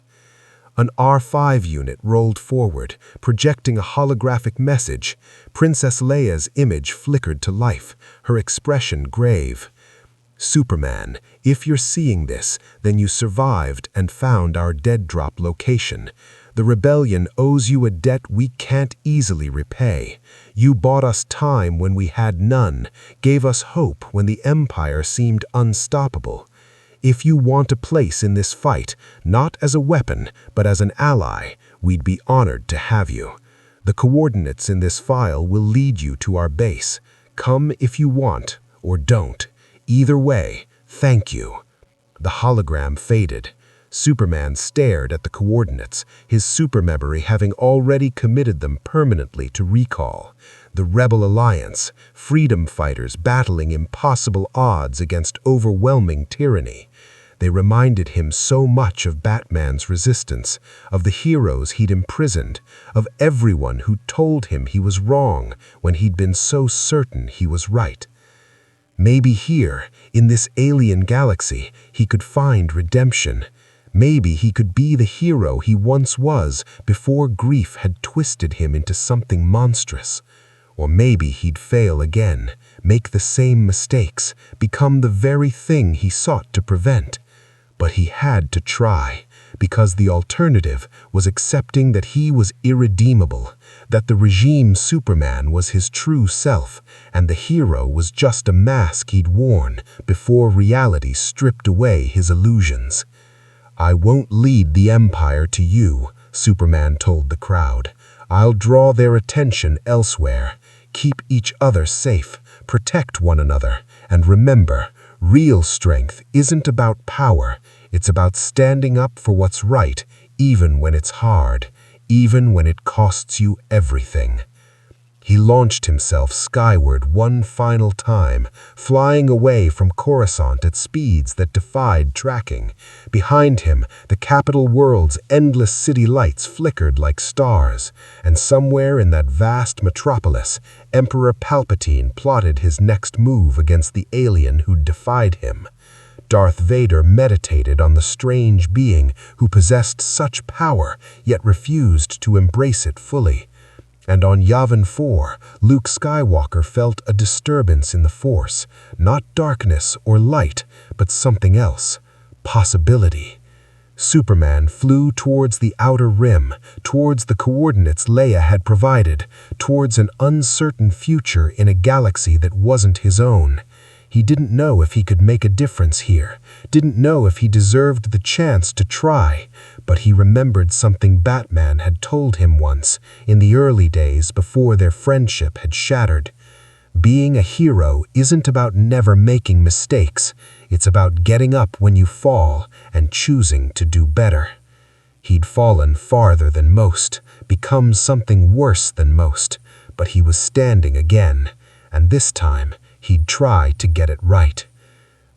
[SPEAKER 1] An R5 unit rolled forward, projecting a holographic message. Princess Leia's image flickered to life, her expression grave. "Superman, if you're seeing this, then you survived and found our dead drop location. The rebellion owes you a debt we can't easily repay. You bought us time when we had none, gave us hope when the Empire seemed unstoppable. If you want a place in this fight, not as a weapon, but as an ally, we'd be honored to have you. The coordinates in this file will lead you to our base. Come if you want, or don't. Either way, thank you." The hologram faded. Superman stared at the coordinates, his supermemory having already committed them permanently to recall. The Rebel Alliance, freedom fighters battling impossible odds against overwhelming tyranny. They reminded him so much of Batman's resistance, of the heroes he'd imprisoned, of everyone who told him he was wrong when he'd been so certain he was right. Maybe here, in this alien galaxy, he could find redemption. Maybe he could be the hero he once was before grief had twisted him into something monstrous. Or maybe he'd fail again, make the same mistakes, become the very thing he sought to prevent. But he had to try, because the alternative was accepting that he was irredeemable, that the regime Superman was his true self, and the hero was just a mask he'd worn before reality stripped away his illusions. "I won't lead the Empire to you," Superman told the crowd. "I'll draw their attention elsewhere. Keep each other safe, protect one another, and remember, real strength isn't about power. It's about standing up for what's right, even when it's hard, even when it costs you everything." He launched himself skyward one final time, flying away from Coruscant at speeds that defied tracking. Behind him, the capital world's endless city lights flickered like stars, and somewhere in that vast metropolis, Emperor Palpatine plotted his next move against the alien who'd defied him. Darth Vader meditated on the strange being who possessed such power, yet refused to embrace it fully. And on Yavin 4, Luke Skywalker felt a disturbance in the Force, not darkness or light, but something else, possibility. Superman flew towards the outer rim, towards the coordinates Leia had provided, towards an uncertain future in a galaxy that wasn't his own. He didn't know if he could make a difference here, didn't know if he deserved the chance to try, but he remembered something Batman had told him once, in the early days before their friendship had shattered. Being a hero isn't about never making mistakes, it's about getting up when you fall and choosing to do better. He'd fallen farther than most, become something worse than most, but he was standing again, and this time, he'd try to get it right.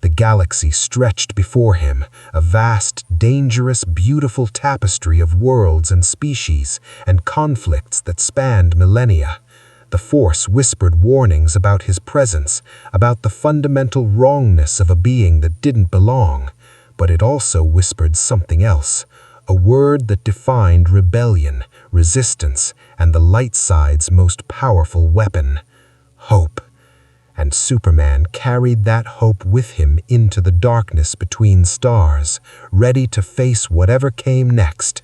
[SPEAKER 1] The galaxy stretched before him, a vast, dangerous, beautiful tapestry of worlds and species and conflicts that spanned millennia. The Force whispered warnings about his presence, about the fundamental wrongness of a being that didn't belong, but it also whispered something else, a word that defined rebellion, resistance, and the light side's most powerful weapon, hope. And Superman carried that hope with him into the darkness between stars, ready to face whatever came next.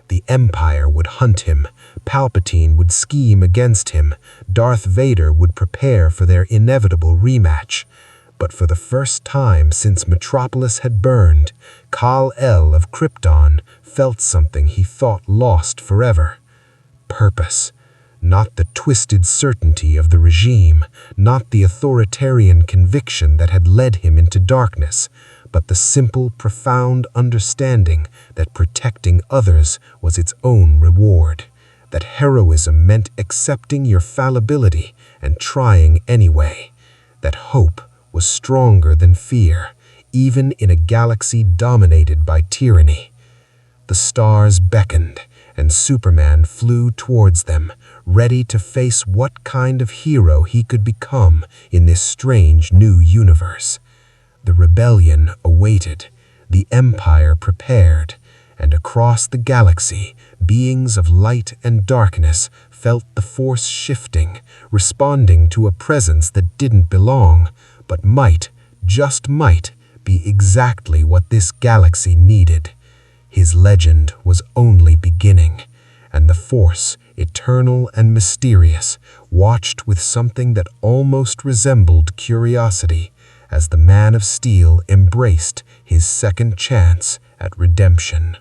[SPEAKER 1] The Empire would hunt him, Palpatine would scheme against him, Darth Vader would prepare for their inevitable rematch. But for the first time since Metropolis had burned, Kal-El of Krypton felt something he thought lost forever. Purpose. Not the twisted certainty of the regime, not the authoritarian conviction that had led him into darkness, but the simple, profound understanding that protecting others was its own reward, that heroism meant accepting your fallibility and trying anyway, that hope was stronger than fear, even in a galaxy dominated by tyranny. The stars beckoned, and Superman flew towards them, ready to face what kind of hero he could become in this strange new universe. The rebellion awaited, the Empire prepared, and across the galaxy, beings of light and darkness felt the Force shifting, responding to a presence that didn't belong, but might, just might, be exactly what this galaxy needed. His legend was only beginning, and the Force, eternal and mysterious, watched with something that almost resembled curiosity as the Man of Steel embraced his second chance at redemption.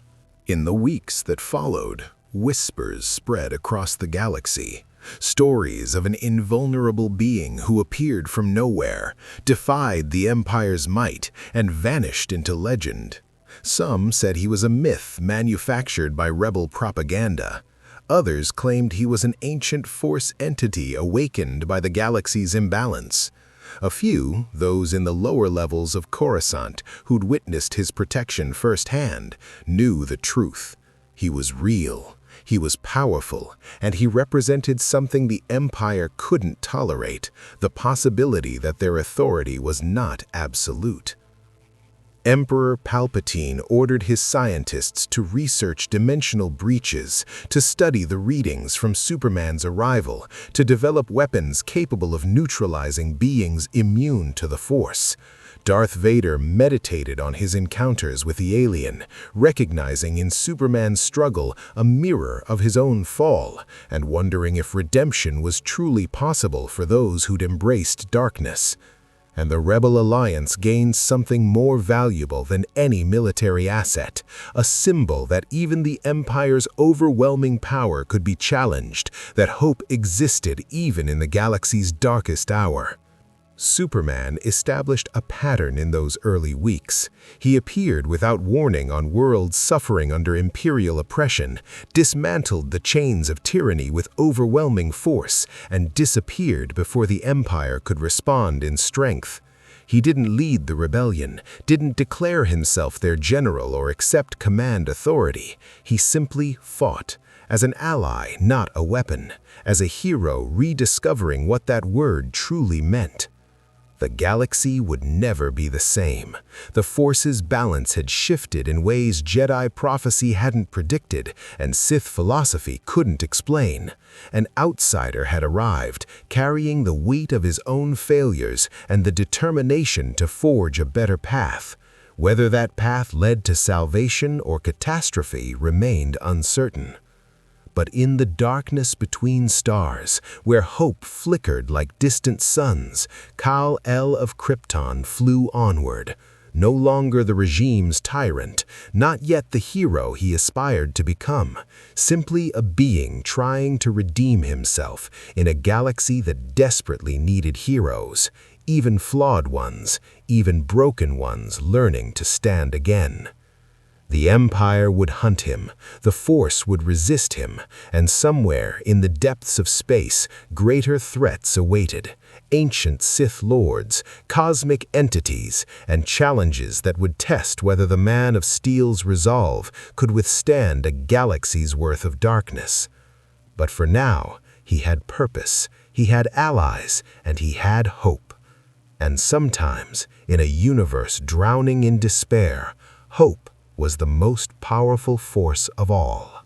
[SPEAKER 3] In the weeks that followed, whispers spread across the galaxy. Stories of an invulnerable being who appeared from nowhere, defied the Empire's might, and vanished into legend. Some said he was a myth manufactured by rebel propaganda. Others claimed he was an ancient Force entity awakened by the galaxy's imbalance. A few, those in the lower levels of Coruscant who'd witnessed his protection firsthand, knew the truth. He was real, He was powerful, and he represented something the Empire couldn't tolerate, the possibility that their authority was not absolute. Emperor Palpatine ordered his scientists to research dimensional breaches, to study the readings from Superman's arrival, to develop weapons capable of neutralizing beings immune to the Force. Darth Vader meditated on his encounters with the alien, recognizing in Superman's struggle a mirror of his own fall, and wondering if redemption was truly possible for those who'd embraced darkness. And the Rebel Alliance gained something more valuable than any military asset, a symbol that even the Empire's overwhelming power could be challenged, that hope existed even in the galaxy's darkest hour. Superman established a pattern in those early weeks. He appeared without warning on worlds suffering under imperial oppression, dismantled the chains of tyranny with overwhelming force, and disappeared before the Empire could respond in strength. He didn't lead the rebellion, didn't declare himself their general or accept command authority. He simply fought, as an ally, not a weapon, as a hero rediscovering what that word truly meant. The galaxy would never be the same. The Force's balance had shifted in ways Jedi prophecy hadn't predicted and Sith philosophy couldn't explain. An outsider had arrived, carrying the weight of his own failures and the determination to forge a better path. Whether that path led to salvation or catastrophe remained uncertain. But in the darkness between stars, where hope flickered like distant suns, Kal-El of Krypton flew onward, no longer the regime's tyrant, not yet the hero he aspired to become, simply a being trying to redeem himself in a galaxy that desperately needed heroes, even flawed ones, even broken ones learning to stand again. The Empire would hunt him, the Force would resist him, and somewhere in the depths of space, greater threats awaited. Ancient Sith lords, cosmic entities, and challenges that would test whether the Man of Steel's resolve could withstand a galaxy's worth of darkness. But for now, he had purpose, he had allies, and he had hope. And sometimes, in a universe drowning in despair, hope was the most powerful force of all.